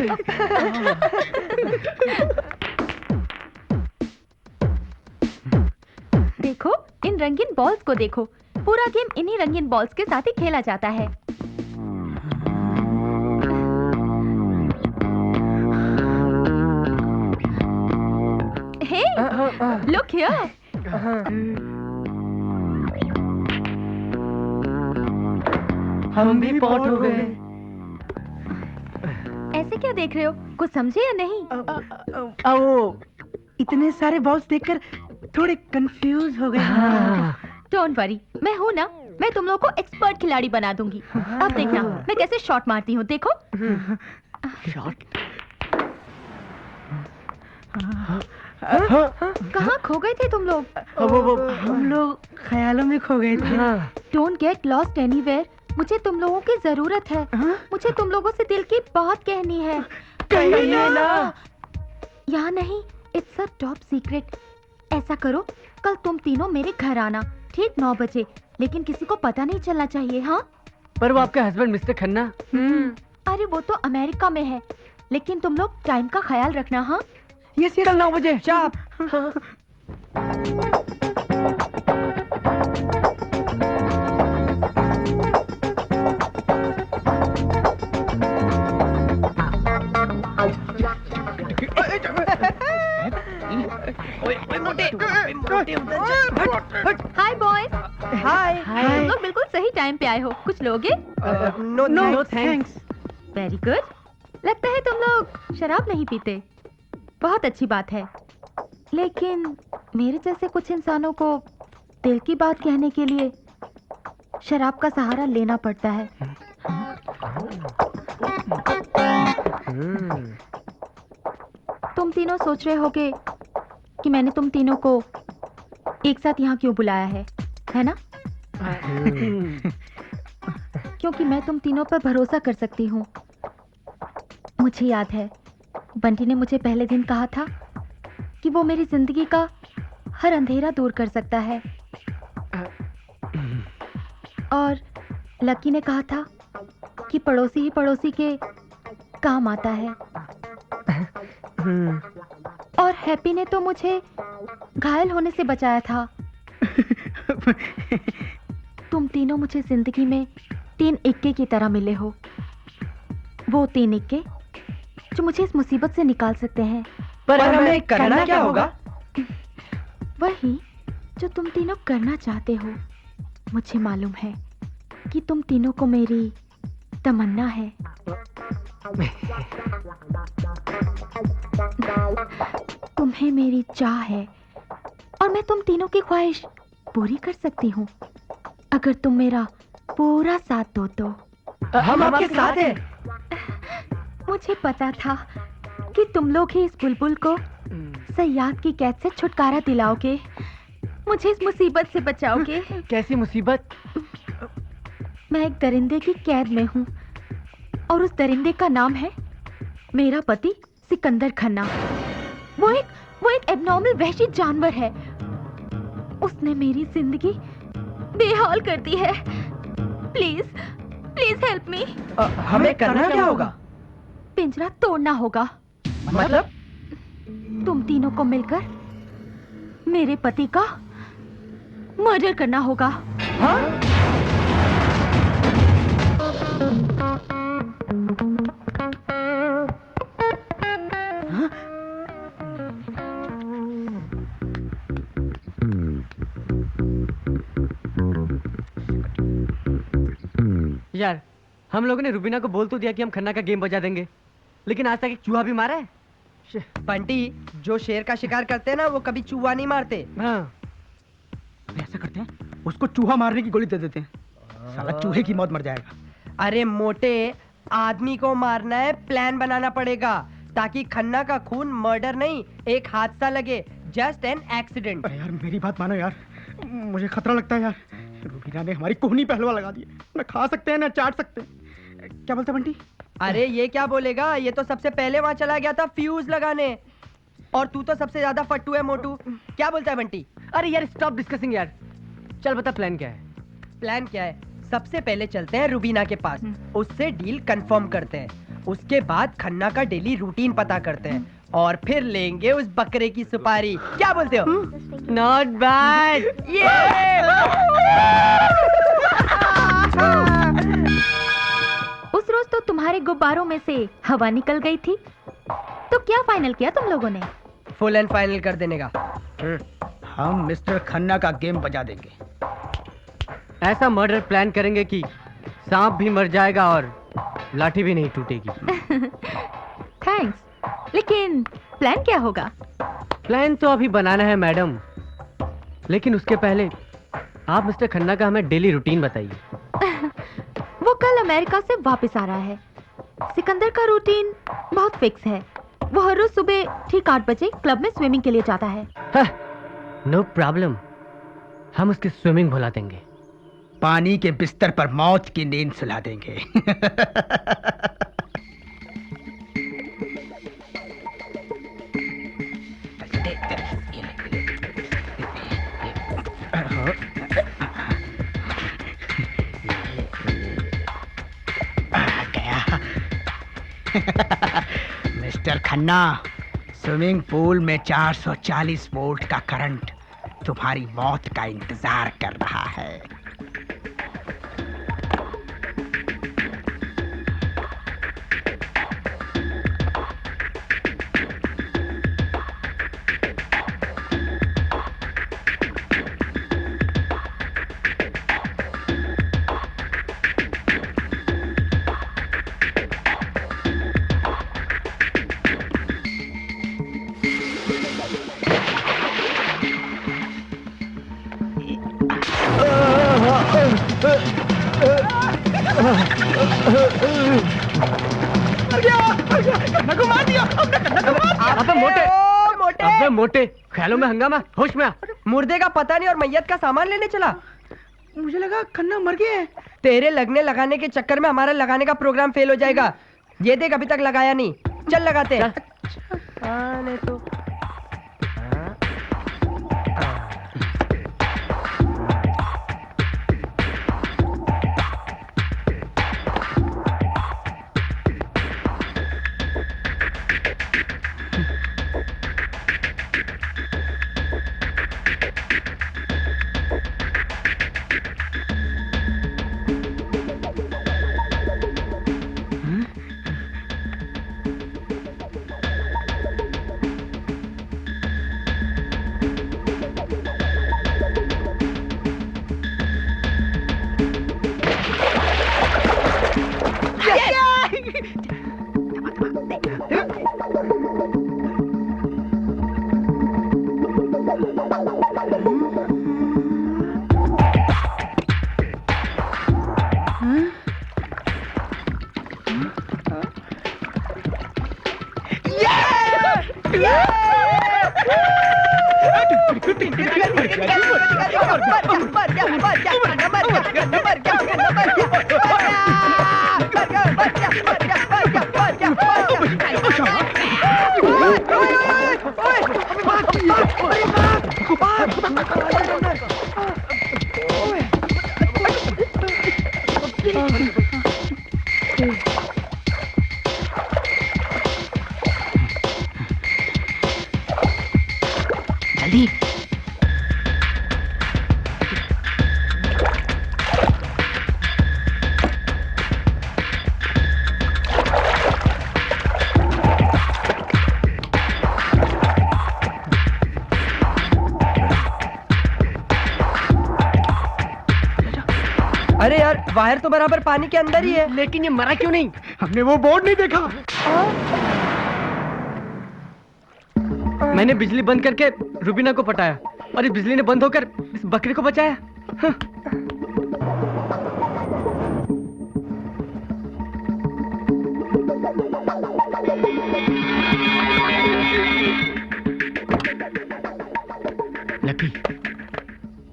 देखो, इन रंगीन बॉल्स को देखो। पूरा गेम इन्हीं रंगीन बॉल्स के साथ ही खेला जाता है। हे, लुक हियर। हम भी पॉट हो गए। ऐसे क्या देख रहे हो? कुछ समझे या नहीं? वो इतने सारे बॉल्स देखकर थोड़े कंफ्यूज हो गए। डोंट वरी, मैं हूँ ना। मैं तुम लोगों को एक्सपर्ट खिलाड़ी बना दूंगी। अब देखना मैं कैसे शॉट मारती हूँ, देखो। कहाँ खो गए थे तुम लोग? हम लोग ख्यालों में खो गए थे। Don't get lost anywhere. मुझे तुम लोगों की जरूरत है। मुझे तुम लोगों से दिल की बात कहनी है। कहिए ना। यहाँ नहीं, इट्स अ टॉप सीक्रेट। ऐसा करो, कल तुम तीनों मेरे घर आना ठीक 9 बजे, लेकिन किसी को पता नहीं चलना चाहिए। हाँ, पर वो आपका हस्बैंड मिस्टर खन्ना। अरे वो तो अमेरिका में है, लेकिन तुम लोग टाइम का ख्याल रखना। हाँ, यस, कल 9 बजे शार्प। हाय बॉयज। हाय। तुम लोग बिल्कुल सही टाइम पे आए हो। कुछ लोगे? No thanks. Very good. लगता है तुम लोग शराब नहीं पीते। बहुत अच्छी बात है। लेकिन मेरे जैसे कुछ इंसानों को दिल की बात कहने के लिए शराब का सहारा लेना पड़ता है। तुम तीनों सोच रहे होगे कि मैंने तुम तीनों को एक साथ यहाँ क्यों बुलाया है ना? क्योंकि मैं तुम तीनों पर भरोसा कर सकती हूँ। मुझे याद है, बंटी ने मुझे पहले दिन कहा था कि वो मेरी जिंदगी का हर अंधेरा दूर कर सकता है, और लकी ने कहा था कि पड़ोसी ही पड़ोसी के काम आता है, और हैप्पी ने तो मुझे घायल होने से बचाया था। तुम तीनों मुझे जिंदगी में 3 इक्के की तरह मिले हो। वो 3 इक्के जो मुझे इस मुसीबत से निकाल सकते हैं। पर हमें करना क्या होगा? वही जो तुम तीनों करना चाहते हो। मुझे मालूम है कि तुम तीनों को मेरी तमन्ना है। तुम्हें मेरी चाह है, और मैं तुम तीनों की ख्वाहिश पूरी कर सकती हूँ अगर तुम मेरा पूरा साथ दो तो। हम आपके साथ हैं। मुझे पता था कि तुम लोग ही इस बुलबुल को सयाद की कैद से छुटकारा दिलाओगे, मुझे इस मुसीबत से बचाओगे। कैसी मुसीबत? मैं एक दरिंदे की कैद में हूँ, और उस दरिंदे का नाम है मेरा पति सिकंदर खन्ना। वो एक एबनॉर्मल वहशी जानवर है। उसने मेरी जिंदगी बेहाल कर दी है। Please please help me. हमें करना क्या होगा? पिंजरा तोड़ना होगा। मतलब? तुम तीनों को मिलकर मेरे पति का मर्डर करना होगा। हाँ? यार, हम लोगों ने रुबीना को बोल तो दिया कि हम खन्ना का गेम बजा देंगे, लेकिन आज तक एक चूहा भी मारा है। बंटी, जो शेर का शिकार करते हैं ना, वो कभी चूहा नहीं मारते। हाँ। ऐसा करते हैं, उसको चूहा मारने की गोली दे देते हैं, साला चूहे की मौत मर जाएगा। अरे मोटे, आदमी को मारना है, प्लान बनाना पड़ेगा ताकि खन्ना का खून मर्डर नहीं, एक हादसा लगे, जस्ट एन एक्सीडेंट। अरे यार मेरी बात मानो यार, मुझे खतरा लगता है यार। रुबीना ने हमारी कोहनी पहलवा लगा दी है, न खा सकते हैं न चाट सकते हैं। क्या बोलते बंटी? अरे ये क्या बोलेगा, ये तो सबसे पहले वहां चला गया था फ्यूज लगाने, और तू तो सबसे ज्यादा फट्टू है मोटू। क्या बोलता है बंटी? अरे यार स्टॉप डिस्कसिंग यार, चल बता प्लान क्या है। प्लान क्या है? सबसे पहले चलते हैं रुबीना के पास, उससे डील कंफर्म करते हैं, उसके बाद खन्ना का डेली रूटीन पता करते हैं, और फिर लेंगे उस बकरे की सुपारी। क्या बोलते हो? Not bad. उस रोज तो तुम्हारे गुब्बारों में से हवा निकल गई थी, तो क्या फाइनल किया तुम लोगों ने? फुल एंड फाइनल कर देने का। हम मिस्टर खन्ना का गेम बजा देंगे। ऐसा मर्डर प्लान करेंगे कि सांप भी मर जाएगा और लाठी भी नहीं टूटेगी। थैंक्स, लेकिन प्लान क्या होगा? प्लान तो अभी बनाना है मैडम, लेकिन उसके पहले आप मिस्टर खन्ना का हमें डेली रूटीन बताइए। वो कल अमेरिका से वापस आ रहा है। सिकंदर का रूटीन बहुत फिक्स है, वो हर रोज सुबह ठीक 8 बजे क्लब में स्विमिंग के लिए जाता है। नो प्रॉब्लम, हम उसकी स्विमिंग भुला देंगे। पानी के बिस्तर पर मौत की नींद सुला देंगे। मिस्टर खन्ना, स्विमिंग पूल में 440 वोल्ट का करंट तुम्हारी मौत का इंतजार कर रहा है। अबे मोटे, मोटे, अबे मोटे, ख्यालों में हंगामा, होश में आ। मुर्दे का पता नहीं और मैयत का सामान लेने चला। मुझे लगा खन्ना मर गया है। तेरे लगने लगाने के चक्कर में हमारा लगाने का प्रोग्राम फेल हो जाएगा। ये देख, अभी तक लगाया नहीं। चल लगाते हैं। नहीं तो भाग जल्दी। अरे यार वायर तो बराबर पानी के अंदर ही है। लेकिन ये मरा क्यों नहीं? हमने वो बोर्ड नहीं देखा। मैंने बिजली बंद करके रुबीना को पटाया और इस बिजली ने बंद होकर इस बकरी को बचाया। हाँ। लकी,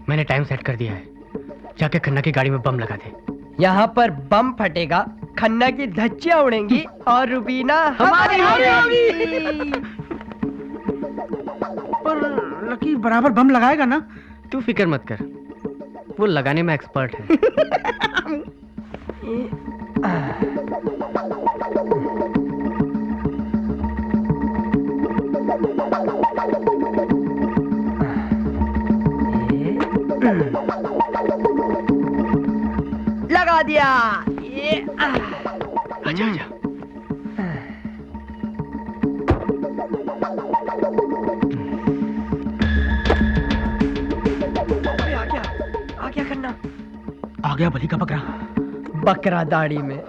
मैंने टाइम सेट कर दिया है। जाके खन्ना की गाड़ी में बम लगा दे। यहाँ पर बम फटेगा, खन्ना की धज्जियां उड़ेंगी और रुबीना हमारी होगी। पर लकी बराबर बम लगाएगा ना? तू फिक्र मत कर, वो लगाने में एक्सपर्ट है। लगा दिया। ये आजा आजा। आ गया खन्ना। आ गया बलि का बकरा। बकरा दाढ़ी में।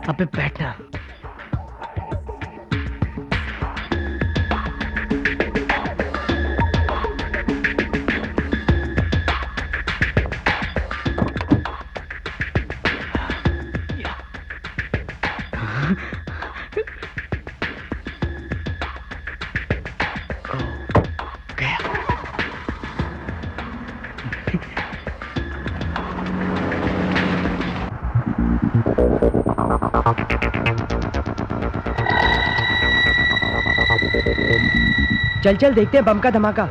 अबे बैठना। चल चल देखते हैं बम का धमाका।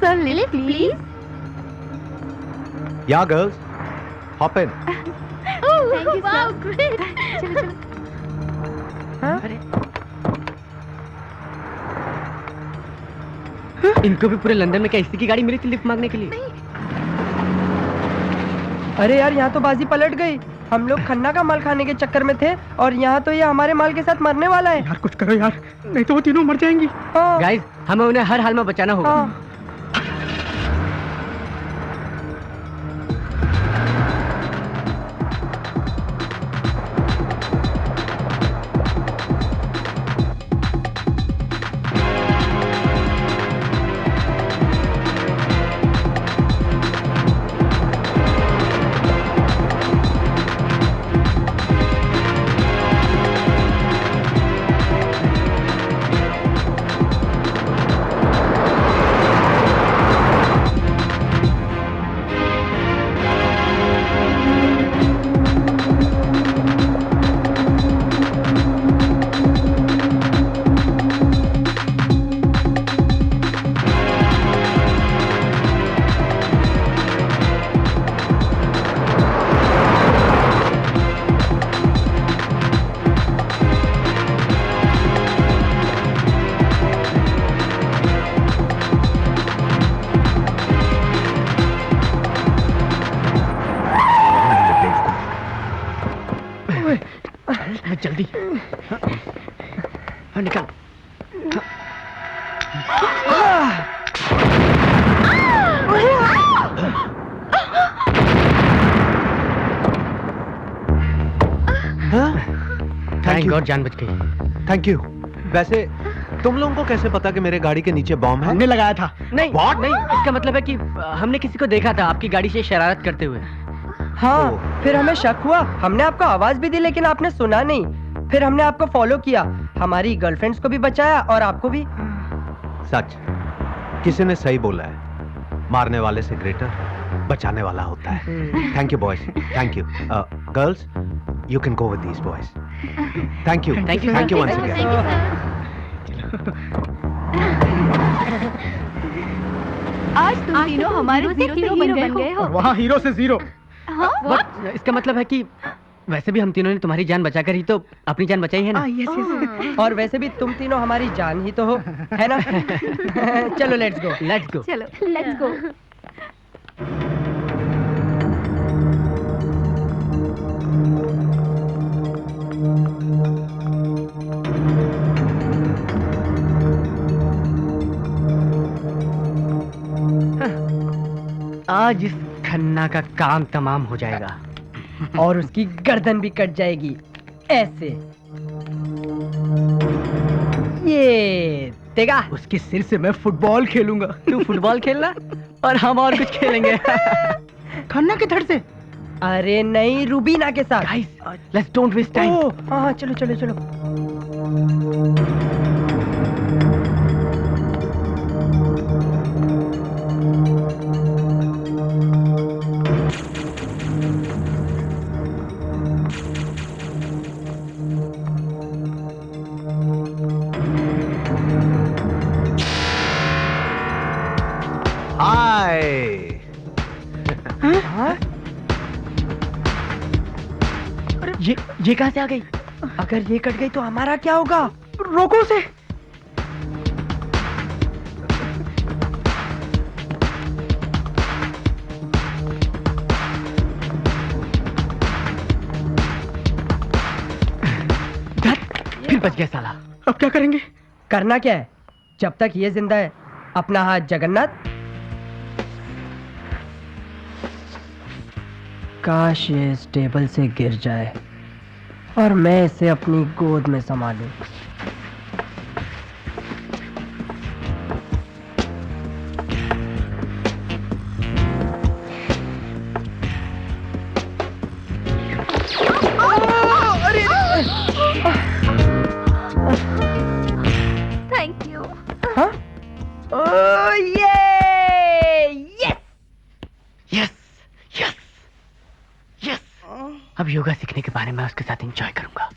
Sir Lily please. Yeah girls, hop in. Thank you sir. Great. चलो चलो। इनको भी पूरे लंदन में क्या इसी की गाड़ी मिली थी लिफ्ट मांगने के लिए? अरे यार यहाँ तो बाजी पलट गई। हम लोग खन्ना का माल खाने के चक्कर में थे और यहाँ तो ये हमारे माल के साथ मरने वाला है। यार कुछ करो यार, नहीं तो वो तीनों मर जाएंगी। हाँ। गाइस, हमें उन्हें हर हाल में बचाना होगा। हाँ। जल्दी। हाँ, निकल। थैंक गॉड जान बच गई। Thank you. वैसे तुम लोगों को कैसे पता कि मेरे गाड़ी के नीचे बॉम्ब है? हमने लगाया था। नहीं What? नहीं, इसका मतलब है कि हमने किसी को देखा था आपकी गाड़ी से शरारत करते हुए। हाँ, फिर हमें शक हुआ, हमने आपको आवाज भी दी लेकिन आपने सुना नहीं। फिर हमने आपको फॉलो किया, हमारी गर्लफ्रेंड्स को भी बचाया और आपको भी। सच, किसी ने सही बोला है, मारने वाले से ग्रेटर बचाने वाला होता है। Thank you boys, thank you. Girls, you can go with these boys. Thank you, thank you once again. आज तुम तीनों हमारे जीरो से हीरो बन गए हो। वहाँ हीरो से जीरो। What? इसका मतलब है कि वैसे भी हम तीनों ने तुम्हारी जान बचाकर ही तो अपनी जान बचाई है ना। और वैसे भी तुम तीनों हमारी जान ही तो हो, है ना? चलो लेट्स गो। Let's go. चलो लेट्स गो। आज इस खन्ना का काम तमाम हो जाएगा और उसकी गर्दन भी कट जाएगी ऐसे। ये देगा। उसके सिर से मैं फुटबॉल खेलूंगा। तू फुटबॉल खेलना और हम और कुछ खेलेंगे। खन्ना के धड़ से। अरे नहीं, रूबीना के साथ। Guys, let's don't waste time. हाँ, चलो चलो चलो। हाय। ये कहां से आ गई? अगर ये कट गई तो हमारा क्या होगा? रोको से। फिर बच गया साला। अब क्या करेंगे? करना क्या है? जब तक ये जिंदा है, अपना हाथ जगन्नाथ। काश ये इस टेबल से गिर जाए और मैं इसे अपनी गोद में संभालूं। Thank you. हाँ? ओह ये! यस! Yes yes yes. अब योगा सीखने के बारे में उसके साथ एंजॉय करूंगा।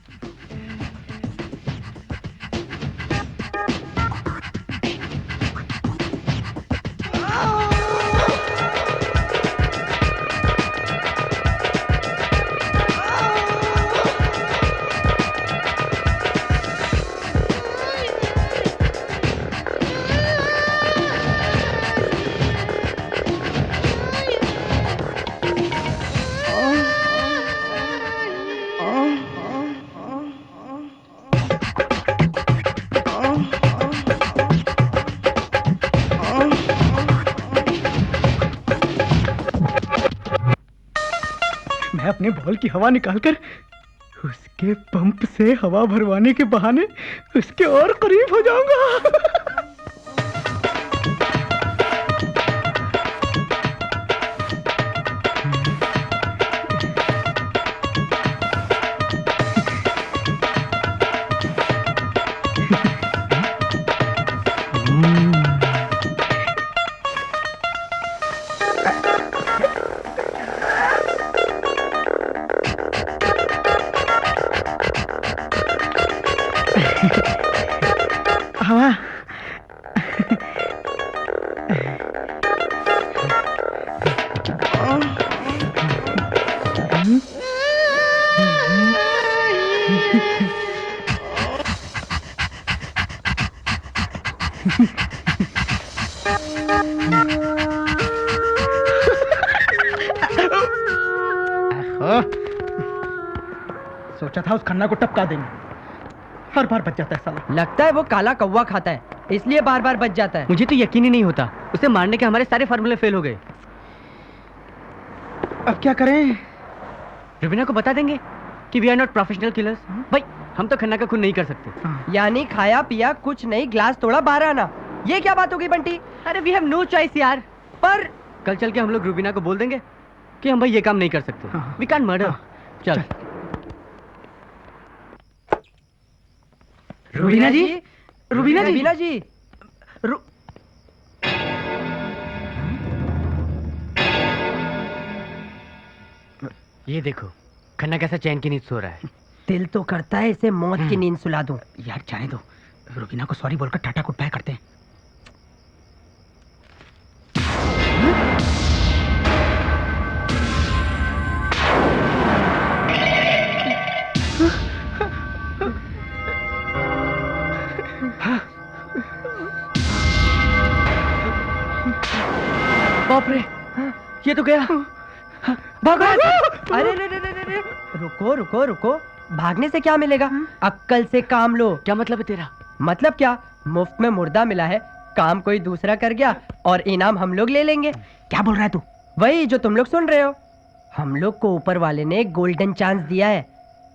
मैं अपने बॉल की हवा निकालकर उसके पंप से हवा भरवाने के बहाने उसके और करीब हो जाऊंगा। हवा सोचा था उस खन्ना को टपका देंगे, हर बार बच जाता है साला। लगता है वो काला कौवा खाता है, इसलिए बार बार बच जाता है। मुझे तो यकीन ही नहीं होता, उसे मारने के हमारे सारे फार्मूले फेल हो गए। अब क्या करें? रुबीना को बता देंगे कि we are not professional killers. भाई हम तो खन्ना का खून नहीं कर सकते। यानी खाया पिया कुछ नहीं, ग्लास तोड़ा बाहर आना, ये क्या बात हो गई बंटी? अरे वी हैव नो चॉइस यार। पर कल चल के हम लोग रुबीना को बोल देंगे कि हम भाई ये काम नहीं कर सकते। We can't murder. चल। रुबीना जी, रुबीना जी, रुबीना जी, ये देखो खन्ना कैसा चैन की नींद सो रहा है। दिल तो करता है इसे मौत की नींद सुला दूं। यार जाने दो, रुबीना को सॉरी बोलकर टाटा गुड बाय करते हैं। बाप रे, ये तो गया। भागो। अरे रे रे रे रे रे, रुको रुको रुको, भागने से क्या मिलेगा? अक्ल से काम लो। क्या मतलब है तेरा? मतलब क्या, मुफ्त में मुर्दा मिला है, काम कोई दूसरा कर गया और इनाम हम लोग ले लेंगे। क्या बोल रहा है तू? वही जो तुम लोग सुन रहे हो। हम लोग को ऊपर वाले ने गोल्डन चांस दिया है।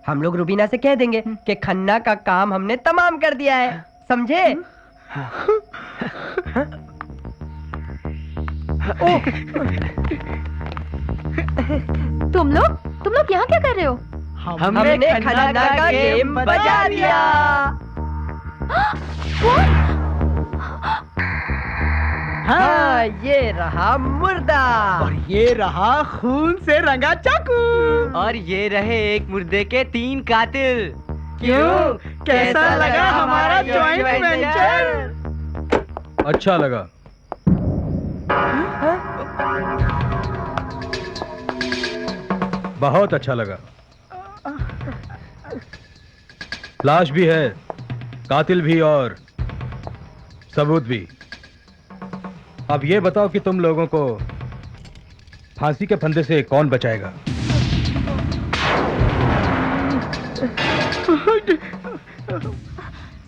हम लोग रुबीना से कह देंगे कि खन्ना का काम हमने तमाम कर दिया है, समझे? तुम लोग यहाँ क्या कर रहे हो? हमने खन्ना का गेम बजा दिया। हाँ, ये रहा मुर्दा और ये रहा खून से रंगा चाकू। और ये रहे एक मुर्दे के 3 कातिल। क्यों, कैसा लगा हमारा जॉइंट वेंचर? अच्छा लगा। बहुत अच्छा लगा। लाश भी है, कातिल भी और सबूत भी। अब ये बताओ कि तुम लोगों को फांसी के फंदे से कौन बचाएगा?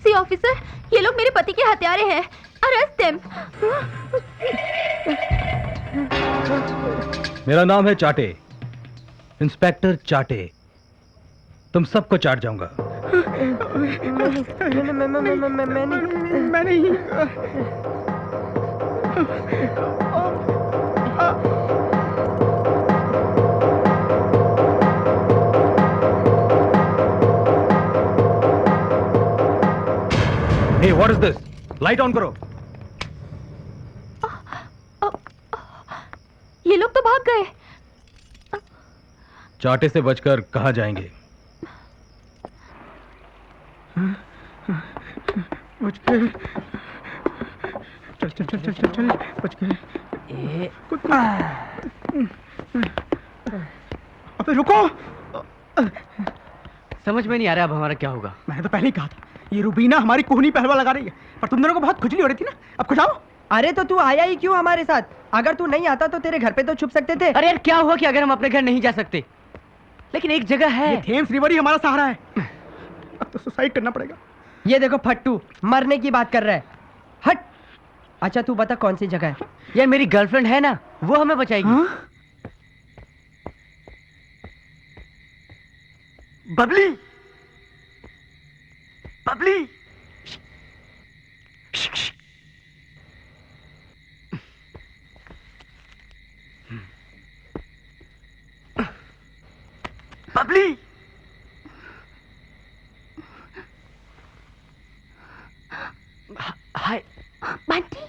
सी ऑफिसर, ये लोग मेरे पति के हत्यारे हैं। Arrest them. मेरा नाम है चाटे, इंस्पेक्टर चाटे। तुम सबको चाट जाऊंगा। मैं नहीं। Hey, what is this? Light on करो। ये लोग तो भाग गए। चाटे से बचकर कहां जाएंगे? बच गए। चल चल चल चल चल चल, बच गए। अबे रुको। समझ में नहीं आ रहा अब हमारा क्या होगा। मैंने तो पहले ही कहा था, ये रुबीना हमारी कोहनी पहलवा लगा रही है, पर तुम दोनों को बहुत खुजली हो रही थी ना। अब खुजाओ। अरे तो तू आया ही क्यों हमारे साथ? अगर तू नहीं आता तो तेरे घर पे तो छुप सकते थे। अरे यार क्या हुआ कि अगर हम अपने घर नहीं जा सकते? लेकिन एक जगह है। ये थेम्स रिवर ही हमारा सहारा है। अब तो सुसाइड करना पड़ेगा। ये देखो फट्टू मरने की बात कर रहा है। हट। अच्छा तू बता कौन सी जगह है? यार मेरी गर्लफ्रेंड है ना, वो हमें बचाएगी। हाँ? Babli, Babli. Babli. Hi Bunty.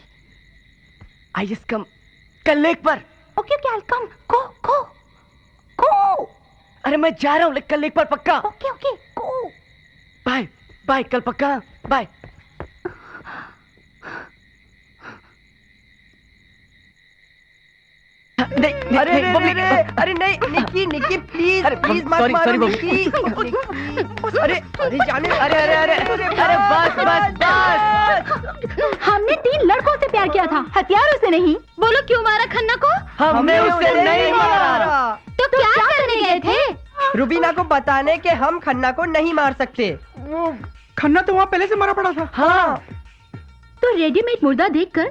I just come. कल लेक पर। Okay okay, I come. Go go go. अरे मैं जा रहा हूँ कल लेक पर पक्का। Okay okay, go. Bye bye, कल पक्का। बाय। नहीं, अरे नहीं, बबली, अरे नहीं निकी निकी प्लीज अरे, प्लीज मत sorry, मारो sorry, निकी। अरे अरे जाने। अरे अरे अरे अरे बस बस बस। हमने 3 लड़कों से प्यार किया था, हथियारों से नहीं। बोलो क्यों मारा खन्ना को? हमने उसे नहीं मारा। तो क्या करने गए थे? रुबीना को बताने के हम खन्ना को नहीं मार सकते। वो खन्ना तो वहाँ पहले से मरा पड़ा था। हाँ। तो रेडीमेड मुर्दा देखकर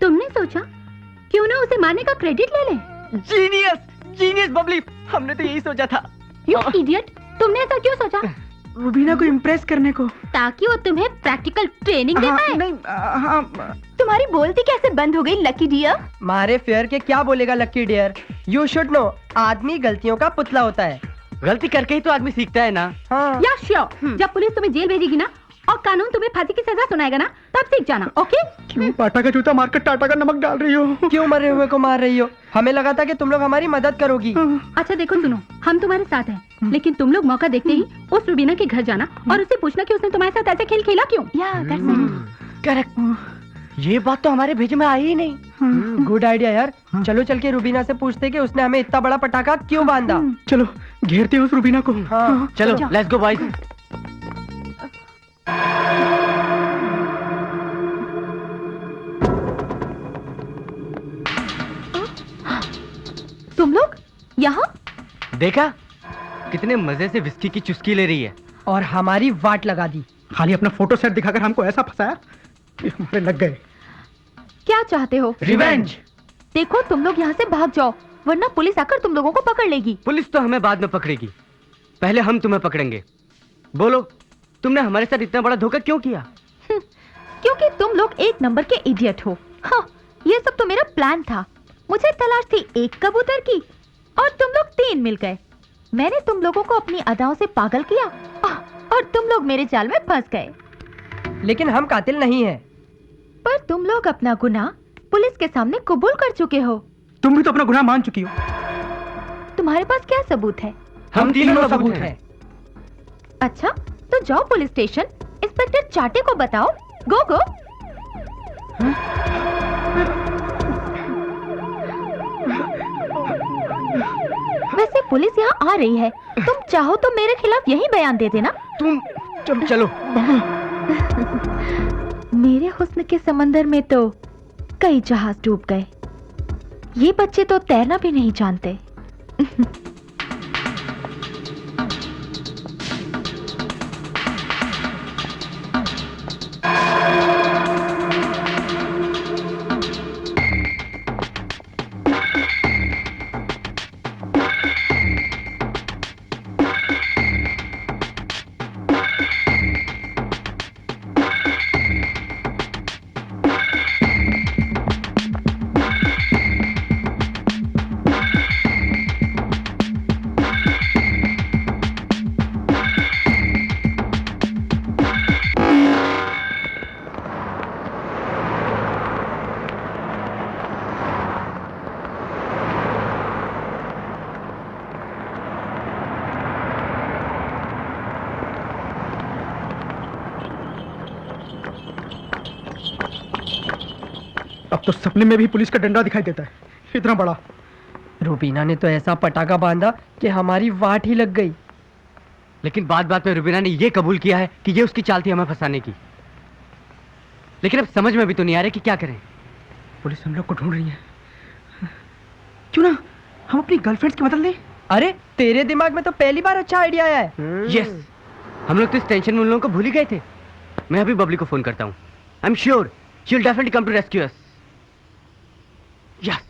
तुमने सोचा क्यों ना उसे मारने का क्रेडिट ले ले। जीनियस, जीनियस बबली, हमने तो यही सोचा था। यू इडियट, तुमने ऐसा क्यों सोचा? रुबीना को इम्प्रेस करने को। ताकि वो तुम्हें प्रैक्टिकल ट्रेनिंग दे पाए। नहीं, हाँ। तुम्हारी बोलती कैसे बंद हो गई लकी डियर? मारे फेयर के क्या बोलेगा Lucky dear? You should know, आदमी गलतियों का पुतला होता है। गलती करके ही तो आदमी सीखता है ना। हाँ। या श्योर, जब पुलिस तुम्हें जेल भेजेगी ना और कानून तुम्हें फांसी की सजा सुनाएगा ना, तब सीख जाना। ओके? क्यों पाटा का जूता मारकर टाटा का नमक डाल रही हो? क्यों मरे हुए को मार रही हो? हमें लगा था कि तुम लोग हमारी मदद करोगी। अच्छा देखो सुनो, हम तुम्हारे साथ हैं, लेकिन तुम लोग मौका देखते ही उस रुबीना के घर जाना और उससे पूछना कि उसने तुम्हारे साथ ऐसा खेल खेला क्यों। या करेक्ट। ये बात तो हमारे भेजे में आई ही नहीं। गुड आइडिया यार। चलो चल के रुबीना से पूछते कि उसने हमें इतना बड़ा पटाखा क्यों बांधा। चलो घेरते हैं उस रुबीना को। हाँ। चलो लेट्स गो बॉयज। तुम लोग यहाँ? देखा कितने मजे से विस्की की चुस्की ले रही है और हमारी वाट लगा दी। खाली अपना फोटो सेट दिखाकर हमको ऐसा फंसाया कि हमारे लग गए। क्या चाहते हो? रिवेंज। देखो तुम लोग यहाँ से भाग जाओ, वरना पुलिस आकर तुम लोगों को पकड़ लेगी। पुलिस तो हमें बाद में पकड़ेगी, पहले हम तुम्हें पकड़ेंगे। बोलो, तुमने हमारे साथ इतना बड़ा धोखा क्यों किया? क्योंकि तुम लोग एक नंबर के इडियट हो। हाँ, ये सब तो मेरा प्लान था। मुझे तलाश थी एक कबूतर की और तुम लोग 3 मिल गए। मैंने तुम लोगों को अपनी अदाओं से पागल किया और तुम लोग मेरे जाल में फंस गए। लेकिन हम कातिल नहीं हैं। पर तुम लोग अपना गुनाह पुलिस के सामने कबूल कर चुके हो। तुम भी तो अपना गुनाह मान चुकी हो। तुम्हारे पास क्या सबूत है? हम तीनों सबूत हैं। अच्छा, तो जाओ पुलिस स्टेशन, इंस्पेक्टर चाटे को बताओ। गो गो। वैसे पुलिस यहाँ आ रही है, तुम चाहो तो मेरे खिलाफ यही बयान दे देना। तुम चलो। मेरे हुस्न के समंदर में तो कई जहाज डूब गए, ये बच्चे तो तैरना भी नहीं जानते। अब तो सपने में भी पुलिस का डंडा दिखाई देता है, इतना बड़ा। रुबीना ने तो ऐसा पटाखा बांधा कि हमारी वाट ही लग गई। लेकिन बात बात में रुबीना ने ये कबूल किया है कि ये उसकी चाल थी हमें फंसाने की। लेकिन अब समझ में भी तो नहीं आ रहा कि क्या करें। पुलिस हम लोग को ढूंढ रही है। क्यों ना हम अपनी गर्लफ्रेंड्स की बदल लें? अरे तेरे दिमाग में तो पहली बार अच्छा आइडिया आया है। यस, हम लोग तो इस टेंशन में उन लोगों को भूल ही गए थे। मैं अभी बबली को फोन करता हूँ। I am sure she will definitely come to rescue us. Yes.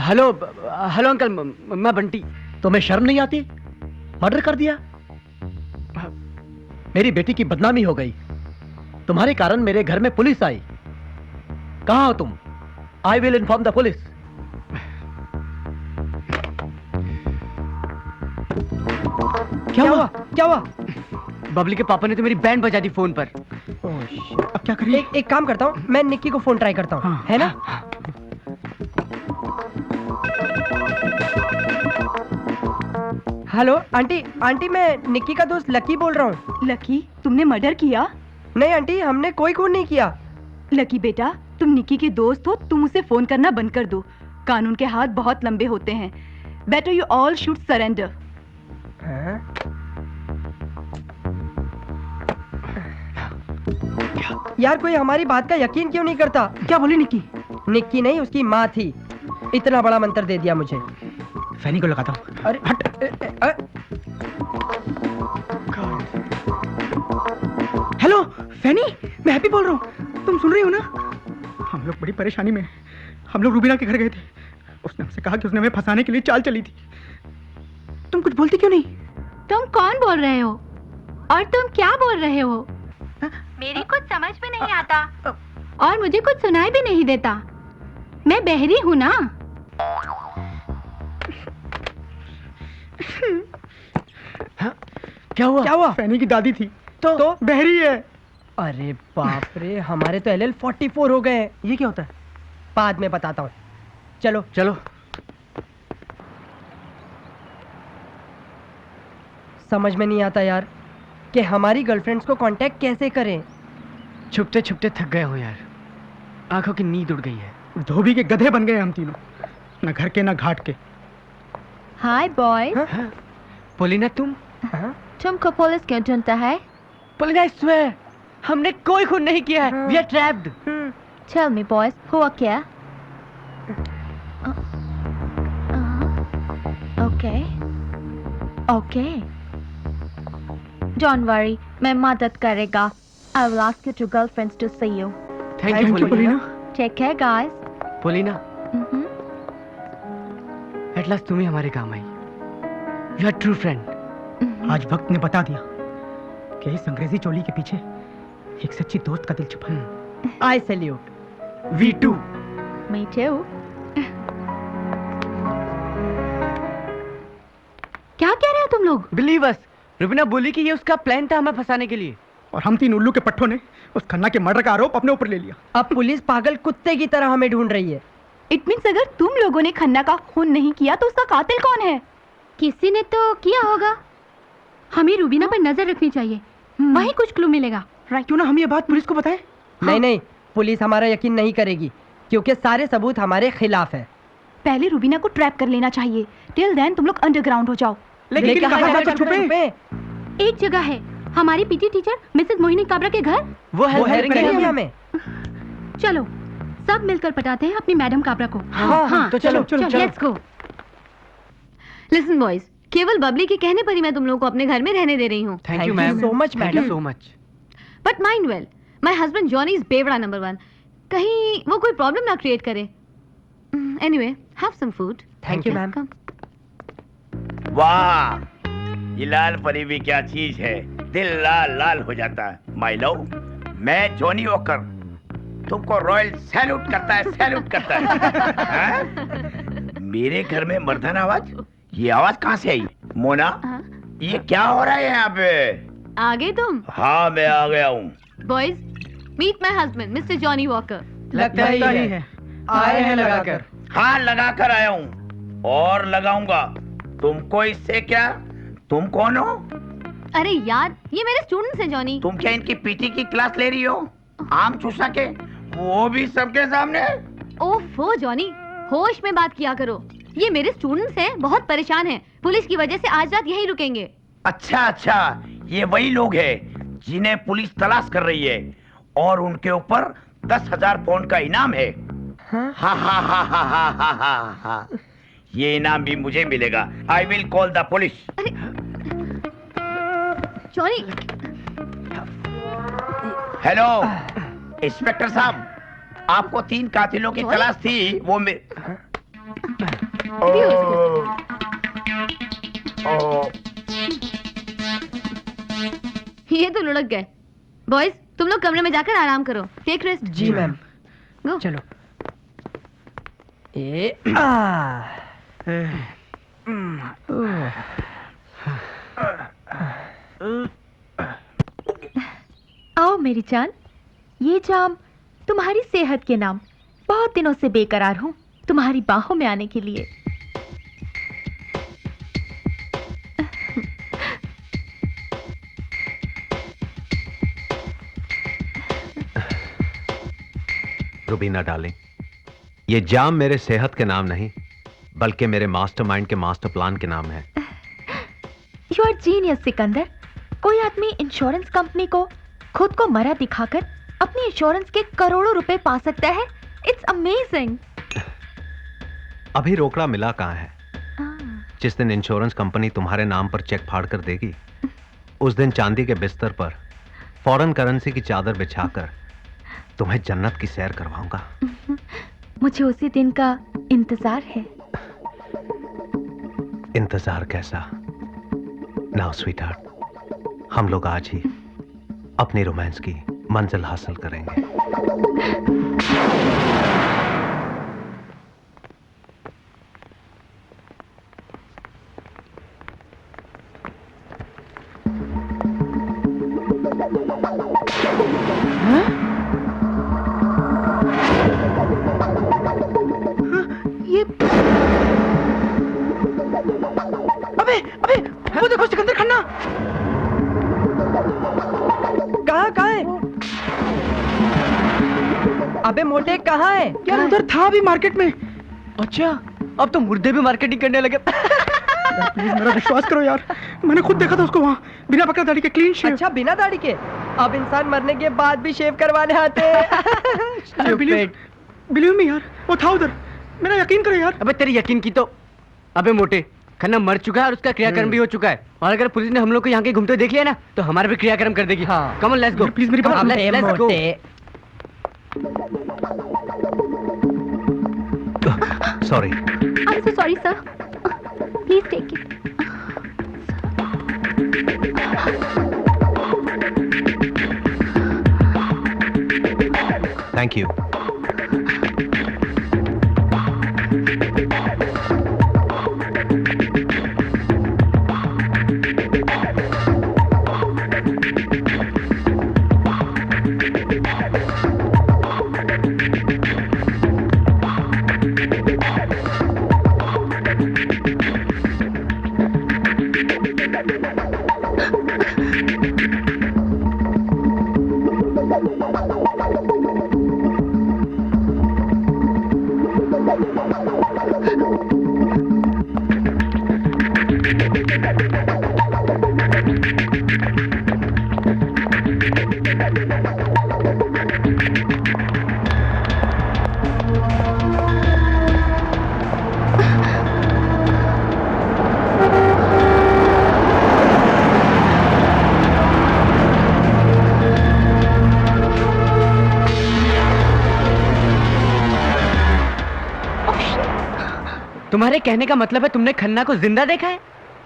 Hello hello uncle, मैं बंटी। तुम्हें शर्म नहीं आती? मर्डर कर दिया। मेरी बेटी की बदनामी हो गई। तुम्हारे कारण मेरे घर में पुलिस आई। कहां हो तुम? I will inform the police. क्या हुआ? क्या हुआ? बबली के पापा ने तो मेरी बैंड बजा दी फोन पर। अब क्या करें? एक काम करता हूँ, मैं निक्की को फोन ट्राई करता हूँ। हाँ, है ना? हेलो आंटी, आंटी मैं निक्की का दोस्त लकी बोल रहा हूँ। लकी, तुमने मर्डर किया? नहीं आंटी, हमने कोई खून नहीं किया। लकी बेटा, तुम निकी के दोस्त हो, तुम उसे फोन करना बंद कर दो। कानून के हाथ बहुत लंबे होते हैं। Better you all should surrender. दिया। यार कोई हमारी बात का यकीन क्यों नहीं करता? क्या बोली निक्की? निक्की नहीं, उसकी माँ थी। इतना बड़ा मंत्र दे दिया मुझे। फैनी को लगाता हूँ। अरे हट। हेलो फैनी, मैं हैप्पी बोल रहा हूँ। तुम सुन रही हो ना? हम लोग बड़ी परेशानी में हैं। हम लोग रूबीना के घर गए थे। उसने हमसे कहा कि उसने हमें फंसाने के लिए चाल चली थी। तुम कुछ बोलती क्यों नहीं? तुम कौन बोल रहे हो और तुम क्या बोल रहे हो? मेरी कुछ समझ में नहीं आता और मुझे कुछ सुनाई भी नहीं देता। मैं बहरी हूँ ना। क्या हुआ? क्या हुआ? फैनी की दादी थी तो बहरी है। अरे बाप रे, हमारे तो LL 44 हो गए। ये क्या होता है? बाद में बताता हूँ। चलो चलो। समझ में नहीं आता यार कि हमारी गर्लफ्रेंड्स को कांटेक्ट कैसे करें। छुपते छुपते थक गए हो यार, आंखों की नींद उड़ गई है। धोबी के गधे बन गए हम तीनों, ना घर के ना घाट के। हाय बॉय, पोलिना तुम? तुमको पुलिस क्यों ढूंढता है? पोलिना, I swear, हमने कोई खून नहीं किया है। We are trapped. Tell me boys, हुआ क्या? Okay. Okay. Don't worry, मैं मदद करेगा। I will ask your two girlfriends to see you. Thank you, Polina. Take care, guys. Polina, at last तुम ही हमारे काम आई। You are true friend. आज वक्त ने बता दिया कि इस अंग्रेजी चोली के पीछे एक सच्ची दोस्त का दिल छुपा है। I salute. We too. Me too. क्या कह रहे हो तुम लोग? Believe us, रुबीना बोली कि ये उसका प्लान था हमें फंसाने के लिए। और हम तीन उल्लू के पट्टों ने उस खन्ना के मर्डर का आरोप अपने ऊपर ले लिया। अब पुलिस पागल कुत्ते की तरह हमें ढूंढ रही है। इट मीन्स अगर तुम लोगों ने खन्ना का खून नहीं किया तो उसका कातिल कौन है? किसी ने तो किया होगा। हमें रूबीना पर नजर रखनी चाहिए, वहीं कुछ क्लू मिलेगा। क्यों ना हम ये बात पुलिस को बताएं? नहीं नहीं, पुलिस हमारा यकीन नहीं करेगी क्योंकि सारे सबूत हमारे खिलाफ है। पहले रूबीना को ट्रैप कर लेना चाहिए। टिल देन तुम लोग अंडरग्राउंड हो जाओ। लेकिन कहाँ जाकर छुपे? एक जगह है, हमारी PT teacher Mrs Mohini Kabra के घर। वो हेल्प करेंगे हमें। चलो सब मिलकर पटाते हैं अपनी मैडम काबरा को। हाँ, तो चलो लेट्स गो। लिसन बॉयज, केवल बबली के कहने पर ही मैं तुम लोगों को अपने घर में रहने दे रही हूँ। Thank you ma'am. so much, Thank you madam. so much. But mind well, my husband Johnny is बेवड़ा नंबर 1। कहीं वो कोई प्रॉब्लम ना क्रिएट करे। Anyway, have some food. Thank you ma'am. वाह, ये लाल परी भी क्या चीज है, दिल लाल लाल हो जाता है। माय लव, मैं जॉनी वॉकर तुमको रॉयल सैल्यूट करता है, सैल्यूट करता है। मेरे घर में मर्दान आवाज, ये आवाज कहाँ से आई? मोना, ये क्या हो रहा है यहाँ पे? आ गए तुम? हाँ, मैं आ गया हूँ। Boys, meet my husband mister Johnny Walker. लगता ही है आए हैं लगाकर। हाँ, लगा कर आया हूँ और लगाऊंगा। तुमको इससे क्या? तुम कौन हो? अरे यार, ये मेरे स्टूडेंट्स हैं जॉनी। तुम क्या इनकी पीटी की क्लास ले रही हो? आम चूसा के, वो भी सबके सामने? ओफो जॉनी, होश में बात किया करो। ये मेरे स्टूडेंट्स हैं, बहुत परेशान हैं। पुलिस की वजह से आज रात यहीं रुकेंगे। अच्छा अच्छा, ये वही लोग हैं जिन्हें पुलिस तलाश कर रही है और उनके ऊपर 10,000 पाउंड का इनाम है। हाँ हाँ हाँ हाँ हाँ हाँ हाँ हाँ, ये इनाम भी मुझे मिलेगा। I will call the police. Johnny. Hello inspector साहब, आपको 3 कातिलों की तलाश थी। वो ये तो लुढ़क गए। बॉयज, तुम लोग कमरे में जाकर आराम करो। Take rest. जी मैम। गो। चलो। आओ मेरी जान, ये जाम तुम्हारी सेहत के नाम। बहुत दिनों से बेकरार हूँ तुम्हारी बाहों में आने के लिए। रुबीना डार्लिंग, ये जाम मेरे सेहत के नाम नहीं बल्कि मेरे मास्टरमाइंड के मास्टर प्लान के नाम है। You are genius Sikandar. कोई आदमी इंश्योरेंस कंपनी को खुद को मरा दिखाकर अपनी इंश्योरेंस के करोड़ों रुपए पा सकता है। It's amazing. अभी रोकड़ा मिला कहाँ है? जिस दिन इंश्योरेंस कंपनी तुम्हारे नाम पर चेक फाड़ कर देगी, उस दिन चांदी के बिस्तर पर फॉरेन करेंसी की चादर बिछाकर तुम्हें जन्नत की सैर करवाऊंगा। मुझे उसी दिन का इंतजार है। इंतजार कैसा? नाउ स्वीटहार्ट, हम लोग आज ही अपनी रोमांस की मंजिल हासिल करेंगे। ये अबे वो देखो सिकंदर खन्ना। कहाँ है? अबे मोटे कहाँ है? यार उधर था अभी मार्केट में। अच्छा, अब तो मुर्दे भी मार्केटिंग करने लगे। प्लीज मेरा विश्वास करो यार, मैंने खुद देखा था उसको वहाँ, बिना बकरा दाढ़ी के, क्लीन शेव। अच्छा, बिना दाढ़ी के? अब इंसान मरने के बाद भी शेव करवाने आते हैं। बिलीव मी यार, वो था उधर, मेरा यकीन करो यार। अबे तेरी यकीन की तो, अबे मोटे, खन्ना मर चुका है और उसका क्रियाक्रम भी हो चुका है। और अगर पुलिस ने हम लोग को यहाँ के घूमते देख लिया ना, तो हमारा भी क्रियाक्रम कर देगी। हाँ, come on let's go. Please मेरी बात let's go. Sorry. I am so sorry sir, please take it. Thank you. तुम्हारे कहने का मतलब है तुमने खन्ना को जिंदा देखा है?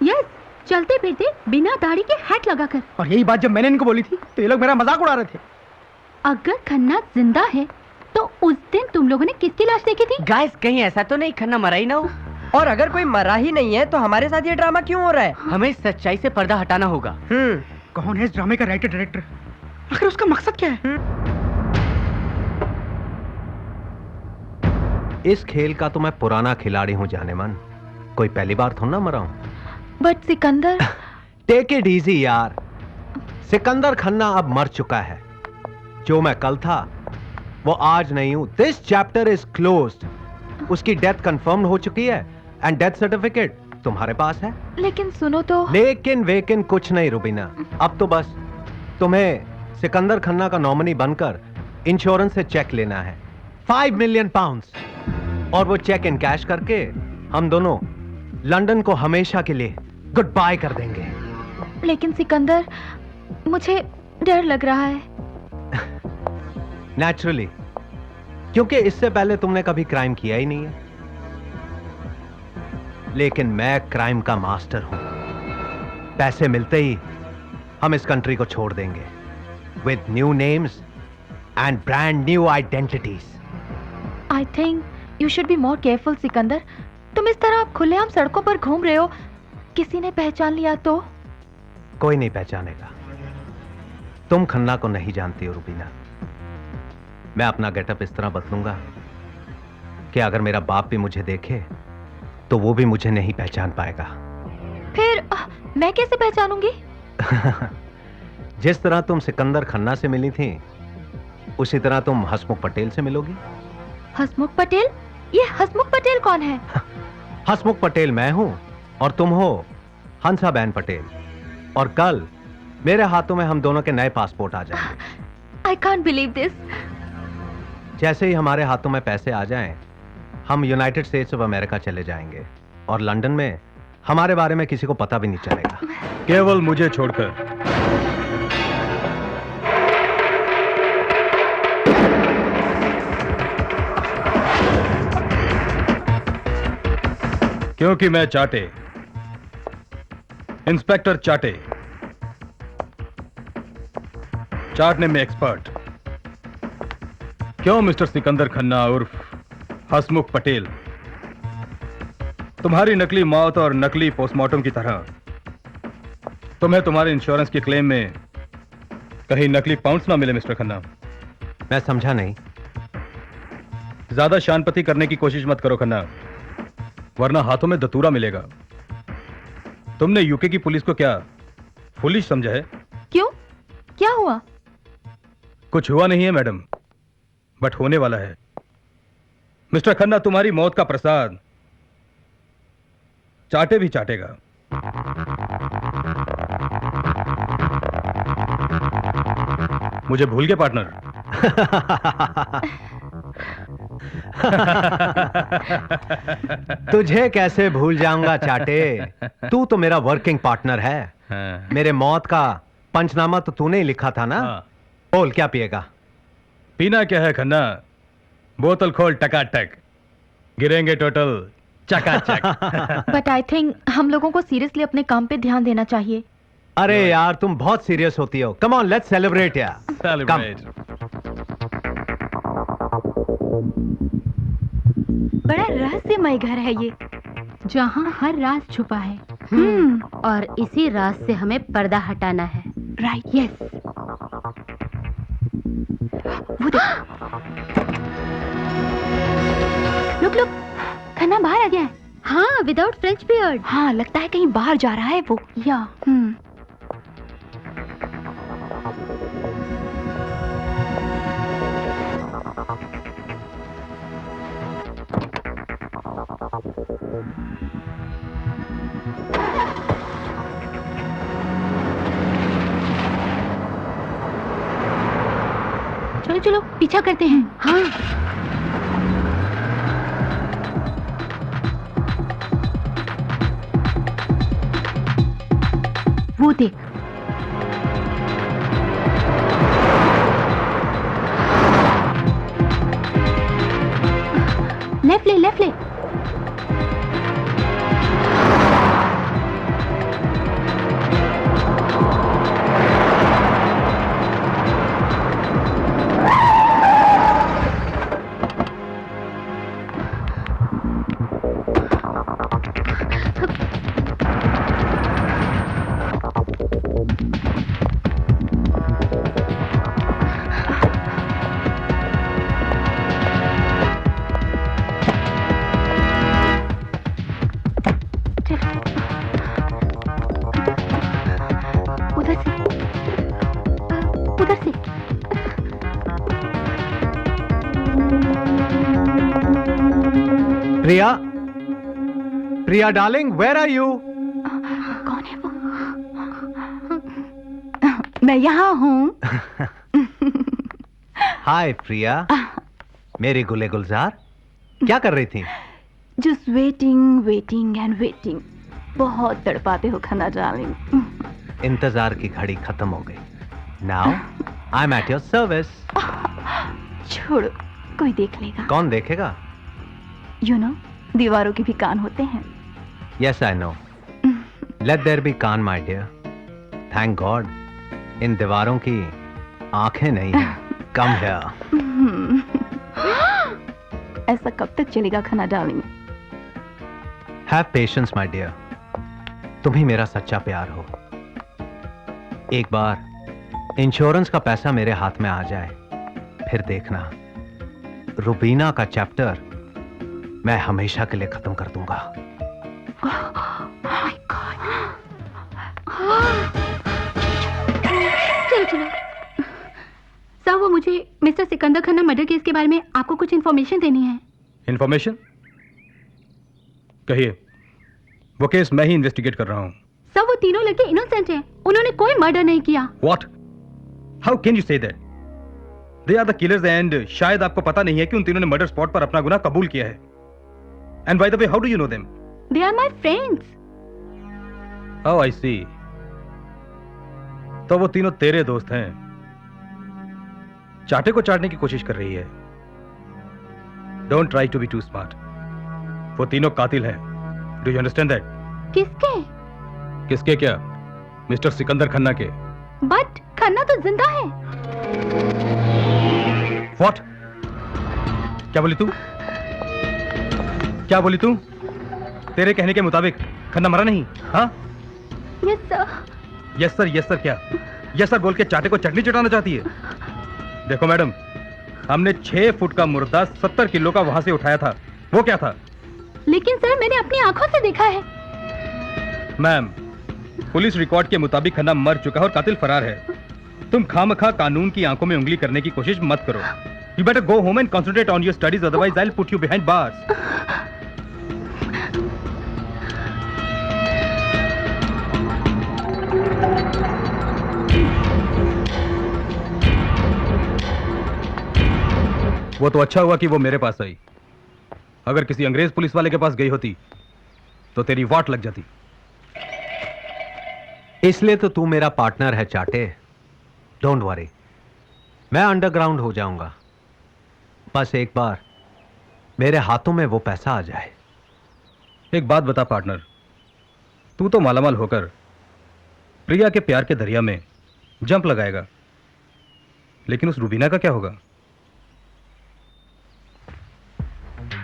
यस, चलते फिरते बिना दाढ़ी के हैट लगाकर। और यही बात जब मैंने इनको बोली थी तो ये लोग मेरा मजाक उड़ा रहे थे। अगर खन्ना जिंदा है तो उस दिन तुम लोगों ने किसकी लाश देखी थी? गाइस, कहीं ऐसा तो नहीं खन्ना मरा ही ना हो? और अगर कोई मरा ही नहीं है तो हमारे साथ ये ड्रामा क्यों हो रहा है? हमें सच्चाई से पर्दा हटाना होगा। कौन है इस ड्रामे का राइटर डायरेक्टर? आखिर उसका मकसद क्या है? इस खेल का तो मैं पुराना खिलाड़ी हूं जाने मन, कोई पहली बार थोड़ा ना मरा हूं। But Sikandar. Take it easy यार, सिकंदर खन्ना अब मर चुका है। जो मैं कल था वो आज नहीं हूं। This chapter is closed. उसकी डेथ कंफर्म हो चुकी है एंड डेथ सर्टिफिकेट तुम्हारे पास है। लेकिन सुनो तो। लेकिन वेकिन कुछ नहीं रुबीना, अब तो बस तुम्हें सिकंदर खन्ना का नॉमिनी बनकर इंश्योरेंस से चेक लेना है, 5 मिलियन पाउंड्स, और वो चेक इन कैश करके हम दोनों लंदन को हमेशा के लिए गुड बाय कर देंगे। लेकिन सिकंदर, मुझे डर लग रहा है। नेचुरली, क्योंकि इससे पहले तुमने कभी क्राइम किया ही नहीं है। लेकिन मैं क्राइम का मास्टर हूं। पैसे मिलते ही हम इस कंट्री को छोड़ देंगे with new names and brand new identities. I think you should be more careful Sikandar. तुम इस तरह खुलेआम सड़कों पर घूम रहे हो, किसी ने पहचान लिया तो? कोई नहीं पहचानेगा। तुम खन्ना को नहीं जानती हो रुबीना। मैं अपना गेटअप इस तरह बदलूंगा कि अगर मेरा बाप भी मुझे देखे तो वो भी मुझे नहीं पहचान पाएगा। फिर मैं कैसे पहचानूंगी? जिस तरह तुम सिकंदर खन्ना से मिली थी, उसी तरह तुम हसमुख पटेल से मिलोगी। हसमुख पटेल? ये हसमुख पटेल कौन है? हसमुख पटेल मैं हूं और तुम हो हंसाबेन पटेल। और कल मेरे हाथों में हम दोनों के नए पासपोर्ट आ जाएंगे। I can't believe this. जैसे ही हमारे हाथों में पैसे आ जाएं, हम यूनाइटेड स्टेट्स ऑफ अमेरिका चले जाएंगे और लंदन में हमारे बारे में किसी को पता भी नहीं चलेगा। केवल मुझे छोड़कर। क्योंकि मैं चाटे, इंस्पेक्टर चाटे, चाटने में एक्सपर्ट। क्यों मिस्टर सिकंदर खन्ना उर्फ हसमुख पटेल, तुम्हारी नकली मौत और नकली पोस्टमार्टम की तरह तुम्हें तुम्हारे इंश्योरेंस के क्लेम में कहीं नकली पाउंड्स ना मिले मिस्टर खन्ना। मैं समझा नहीं। ज्यादा शानपति करने की कोशिश मत करो खन्ना, वरना हाथों में दतूरा मिलेगा। तुमने यूके की पुलिस को क्या फुलिश समझा है? क्यों? क्या हुआ? कुछ हुआ नहीं है मैडम, बट होने वाला है। मिस्टर खन्ना, तुम्हारी मौत का प्रसाद चाटे भी चाटेगा। मुझे भूल गए पार्टनर? तुझे कैसे भूल जाऊंगा चाटे, तू तो मेरा वर्किंग पार्टनर है। मेरे मौत का पंचनामा तो तूने ही लिखा था ना। बोल, क्या पिएगा? पीना क्या है खन्ना, बोतल खोल टकाटक, गिरेंगे टोटल चकाचक। बट आई थिंक हम लोगों को सीरियसली अपने काम पे ध्यान देना चाहिए। अरे यार, तुम बहुत सीरियस होती हो। कम ऑन, लेट्स सेलिब्रेट यार। सेलिब्रेट। बड़ा रहस्यमय घर है ये, जहाँ हर राज छुपा है। और इसी राज से हमें पर्दा हटाना है। राइट। यस। वो देख। लुक, खन्ना बाहर आ गया है। हाँ, विदाउट फ्रेंच बियर्ड। हाँ, लगता है कहीं बाहर जा रहा है वो। या चलो चलो पीछा करते हैं। हाँ। वो देख, लेफ्ट ले, लेफ्ट ले। प्रिया, प्रिया डार्लिंग, वेयर आर यू? कौन है वो? मैं यहाँ हूँ। हाय प्रिया, मेरी गुले गुलजार, क्या कर रही थी? Just waiting, waiting and waiting. बहुत तड़पाते हो खन्ना डार्लिंग। इंतजार की घड़ी खत्म हो गई। Now I am at your service. छोड़ो, कोई देख लेगा। कौन देखेगा? You know, दीवारों के भी कान होते हैं। Yes, I know. Let there be can't, my dear. Thank God, इन दीवारों की आंखें नहीं हैं। Come here. ऐसा कब तक चलेगा Khanna darling? Have patience, my dear. तुम ही मेरा सच्चा प्यार हो। एक बार इंश्योरेंस का पैसा मेरे हाथ में आ जाए, फिर देखना, रुबीना का चैप्टर मैं हमेशा के लिए खत्म कर दूंगा। चलो चलो। सर, वो मुझे mister Sikandar Khanna murder case के बारे में आपको कुछ इन्फॉर्मेशन देनी है। इन्फॉर्मेशन? कहिए। वो केस मैं ही इन्वेस्टिगेट कर रहा हूँ। सर, वो तीनों लड़के इनोसेंट हैं। उन्होंने कोई मर्डर नहीं किया। What? How can you say that? They are the killers and शायद आपको पता नहीं है कि उन तीनों ने मर्डर स्पॉट पर अपना गुनाह कबूल किया है। And by the way, how do you know them? They are my friends. Oh, I see. तो वो तीनों तेरे दोस्त हैं। चाटे को चाटने की कोशिश कर रही है। Don't try to be too smart. वो तीनों कातिल हैं। Do you understand that? किसके? किसके क्या? मिस्टर सिकंदर खन्ना के। But खन्ना तो जिंदा है। What? क्या बोली तू? क्या बोली तू? तेरे कहने के मुताबिक खन्ना मरा नहीं? हाँ? Yes sir. Yes sir, yes sir क्या? यस सर बोल के चाटे को चटनी चटाना चाहती है? देखो मैडम, हमने 6 फुट का मुर्दा 70 किलो का वहां से उठाया था। वो क्या था? लेकिन सर मैंने अपनी आंखों से देखा है। मैम, पुलिस रिकॉर्ड के मुताबिक खन्ना मर चुका है और कातिल फरार है। तुम खामखा कानून की आंखों में उंगली करने की कोशिश मत करो। You better go home and concentrate on your studies, otherwise I will put you behind bars. वो तो अच्छा हुआ कि वो मेरे पास आई। अगर किसी अंग्रेज पुलिस वाले के पास गई होती तो तेरी वाट लग जाती। इसलिए तो तू मेरा पार्टनर है चाटे। डोंट वरी, मैं अंडरग्राउंड हो जाऊंगा। बस एक बार मेरे हाथों में वो पैसा आ जाए। एक बात बता पार्टनर, तू तो मालामाल होकर प्रिया के प्यार के दरिया में जंप लगाएगा, लेकिन उस रूबीना का क्या होगा?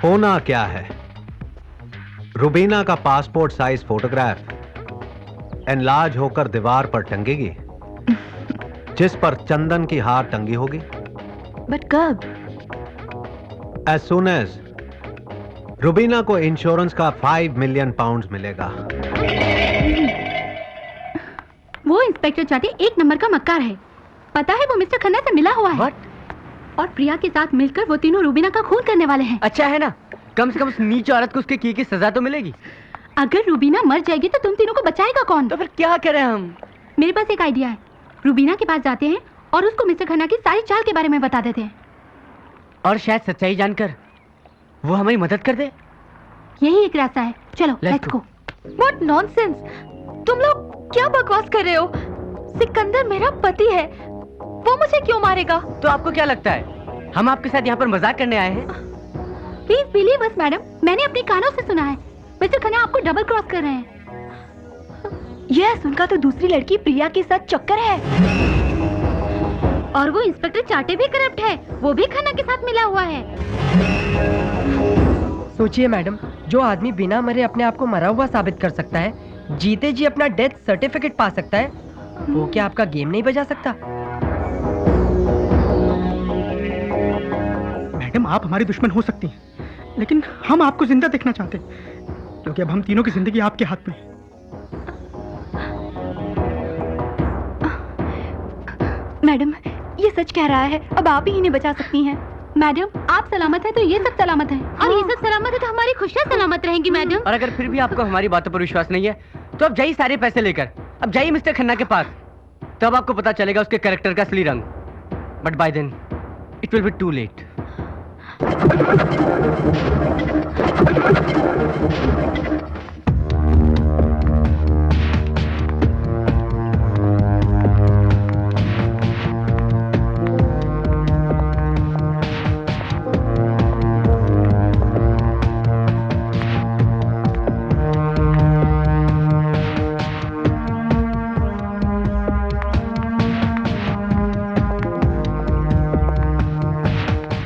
होना क्या है? रूबीना का पासपोर्ट साइज फोटोग्राफ एनलार्ज होकर दीवार पर टंगेगी, जिस पर चंदन की हार टंगी होगी। बट कब? एज सुन एज रूबीना को इंश्योरेंस का 5 मिलियन पाउंड्स मिलेगा। वो इंस्पेक्टर चाटे एक नंबर का मक्कार है। पता है वो मिस्टर खन्ना से मिला हुआ है। What? और प्रिया के साथ मिलकर वो तीनों रूबीना का खून करने वाले हैं। अच्छा है ना, कम से कम उस नीच औरत को उसके किए की सजा तो मिलेगी। अगर रूबीना मर जाएगी तो तुम तीनों को बचाएगा कौन? तो फिर क्या करें हम? मेरे पास एक आइडिया है। रूबीना के पास जाते हैं और उसको मिस्टर खन्ना की सारी चाल के बारे में बता देते हैं, और शायद सच्चाई जानकर वो हमारी मदद कर दे। यही एक रास्ता है। चलो लेट्स गो। What nonsense! तुम लोग क्या बकवास कर रहे हो? सिकंदर मेरा पति है, वो मुझे क्यों मारेगा? तो आपको क्या लगता है हम आपके साथ यहाँ पर मजाक करने आए हैं? प्लीज बिलीव अस मैडम, मैंने अपने कानों से सुना है मिस्टर खन्ना आपको डबल क्रॉस कर रहे हैं। यस, उनका तो दूसरी लड़की प्रिया के साथ चक्कर है। और वो इंस्पेक्टर चाटे भी करप्ट है, वो भी खन्ना के साथ मिला हुआ है। सोचिए मैडम, जो आदमी बिना मरे अपने आप को मरा हुआ साबित कर सकता है, जीते जी अपना डेथ सर्टिफिकेट पा सकता है, वो क्या आपका गेम नहीं बजा सकता? मैडम, आप हमारी दुश्मन हो सकती हैं, लेकिन हम आपको जिंदा देखना चाहते हैं, क्योंकि अब हम तीनों की जिंदगी आपके हाथ में है। मैडम, ये सच कह रहा है, अब आप ही इन्हें बचा सकती हैं। मैडम, आप सलामत है तो ये सब सलामत है, और ये सब सलामत है तो हमारी खुशियाँ सलामत रहेंगी मैडम। और अगर फिर भी आपको हमारी बातों पर विश्वास नहीं है तो अब जाइए सारे पैसे लेकर, अब जाइए मिस्टर खन्ना के पास, तब आपको पता चलेगा उसके कैरेक्टर का असली रंग। But by then it will be too late.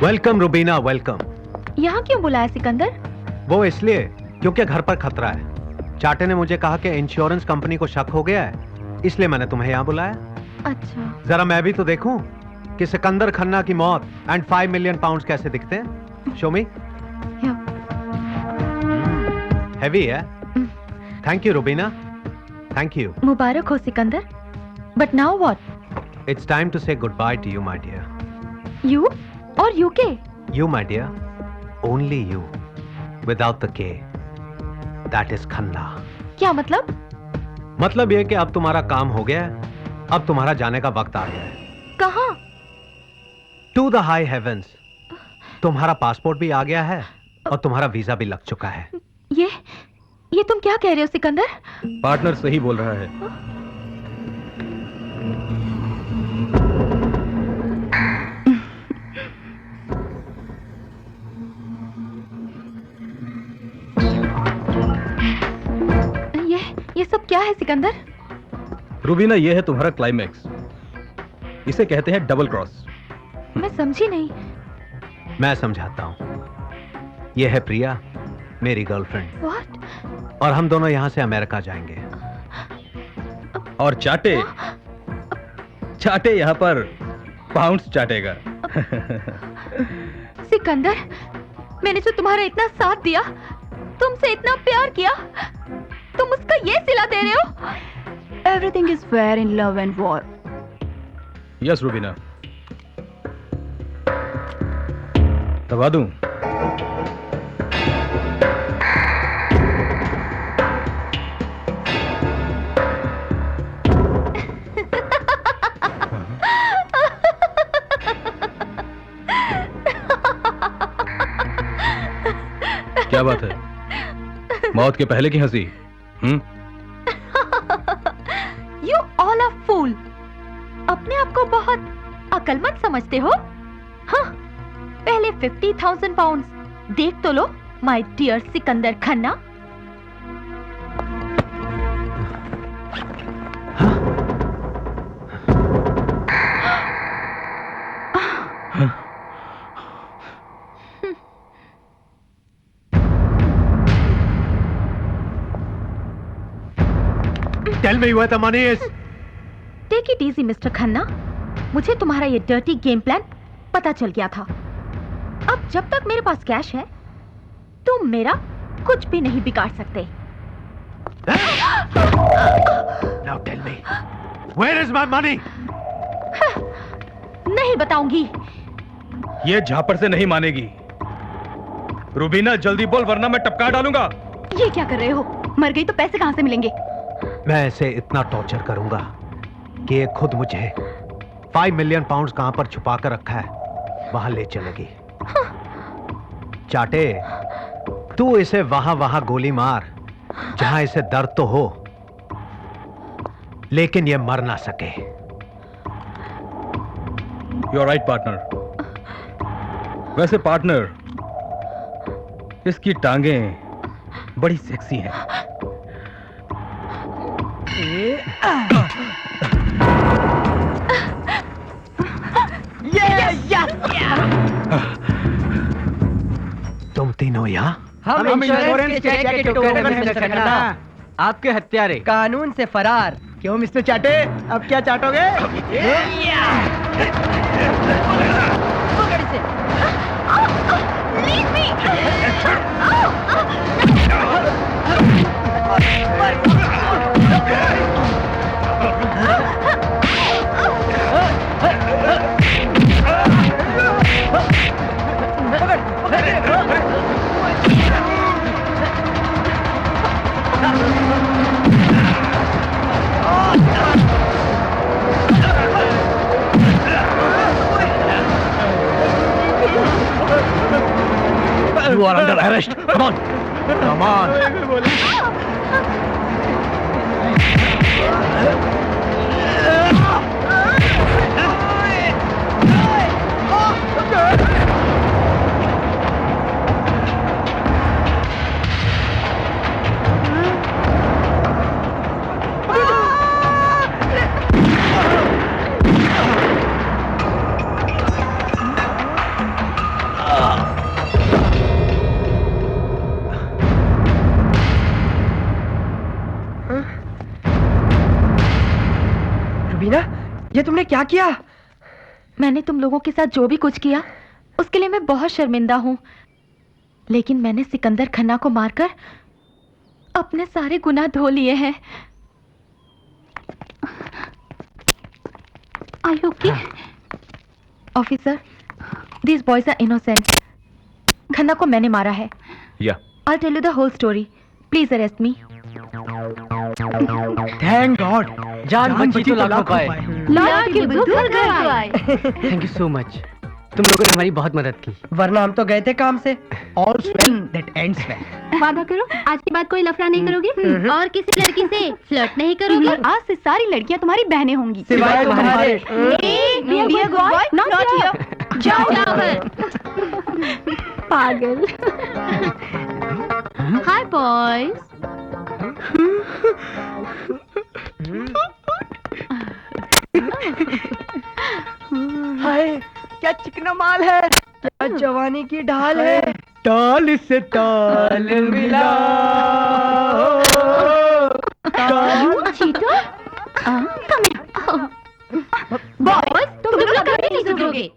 Welcome Rubina, welcome. यहाँ क्यों बुलाया सिकंदर? वो इसलिए क्योंकि घर पर खतरा है। चाटे ने मुझे कहा कि इंश्योरेंस कंपनी को शक हो गया है, इसलिए मैंने तुम्हें यहाँ बुलाया। अच्छा, जरा मैं भी तो देखूं कि सिकंदर खन्ना की मौत एंड 5 मिलियन पाउंड्स कैसे दिखते हैं। Show me. हैवी है। Thank you Rubina, thank you. मुबारक हो Sikandar. But now what? It's time to say goodbye to you my dear. You और UK? You, my dear, only you, without the K. That is Khanna. क्या मतलब? मतलब ये कि अब तुम्हारा काम हो गया है, अब तुम्हारा जाने का वक्त आ गया है। कहाँ? टू द हाई हेवेंस, तुम्हारा पासपोर्ट भी आ गया है और तुम्हारा वीजा भी लग चुका है। ये तुम क्या कह रहे हो सिकंदर? पार्टनर सही बोल रहा है। ये सब क्या है सिकंदर? रूबीना, ये है तुम्हारा क्लाइमैक्स। इसे कहते हैं डबल क्रॉस। मैं समझी नहीं। मैं समझाता हूं। ये है प्रिया, मेरी गर्लफ्रेंड। What? और हम दोनों यहां से अमेरिका जाएंगे। और चाटे यहां पर पाउंड्स चाटेगा। सिकंदर, मैंने जो तुम्हारा इतना साथ दिया, तुमसे इतना प्यार किया, तुम उसका ये सिला दे रहे हो? Everything is fair in love and war. Yes Rubina, दबा दूं? क्या बात है? मौत के पहले की हंसी? You all are fool. अपने आप को बहुत अकलमंद समझते हो? हाँ, पहले 50,000 पाउंड्स देख तो लो, my dear Sikandar Khanna. Tell me where the money is. Take it easy mister Khanna, मुझे तुम्हारा ये डर्टी गेम प्लान पता चल गया था। अब जब तक मेरे पास कैश है, तुम मेरा कुछ भी नहीं बिगाड़ सकते। Now tell me, where is my money? नहीं बताऊंगी। ये झापड़ से नहीं मानेगी। रूबीना, जल्दी बोल वरना मैं टपका डालूंगा। ये क्या कर रहे हो? मर गई तो पैसे कहां से मिलेंगे? मैं इसे इतना टॉर्चर करूंगा कि ये खुद मुझे 5 मिलियन पाउंड्स कहां पर छुपा कर रखा है वहां ले चलेगी। चाटे, तू इसे वहां गोली मार जहां इसे दर्द तो हो, लेकिन ये मर ना सके। You are right partner. वैसे पार्टनर, इसकी टांगें बड़ी सेक्सी हैं। तुम तीनों यहाँ? हम इंश्योरेंस के चेक के टुकड़े हैं मिस्टर खन्ना। आपके हत्यारे कानून से फरार। क्यों मिस्टर चाटे, अब क्या चाटोगे? पकड़ इसे। Leave me! You are under arrest. Come on. Come on. Rubina, ये तुमने क्या किया? मैंने तुम लोगों के साथ जो भी कुछ किया, उसके लिए मैं बहुत शर्मिंदा हूं। लेकिन मैंने सिकंदर खन्ना को मारकर अपने सारे गुनाह धो लिए हैं। Are you okay? Officer, these boys are innocent. Khanna को मैंने मारा है। Yeah. I'll tell you the whole story. Please arrest me. Thank God, जान बची तो लाखों पाए। लाल की बुद्धू घर आए। Thank you so much. तुम लोगों ने हमारी बहुत मदद की। वरना हम तो गए थे काम से। All's well that ends well. वादा करो आज के बाद कोई लफड़ा नहीं करोगे और किसी लड़की से फ्लर्ट नहीं करोगे। आज से सारी लड़कियां तुम्हारी बहनें होंगी। सिवाय तुम्हारे। Be a good boy, not here. जाओ जाओ पागल। हाय बॉयज। हाय क्या चिकना माल है, क्या जवानी की ढाल है। टाल से टाल मिला। चीटो बॉयज तुम लोग कभी नहीं सुधरोगे।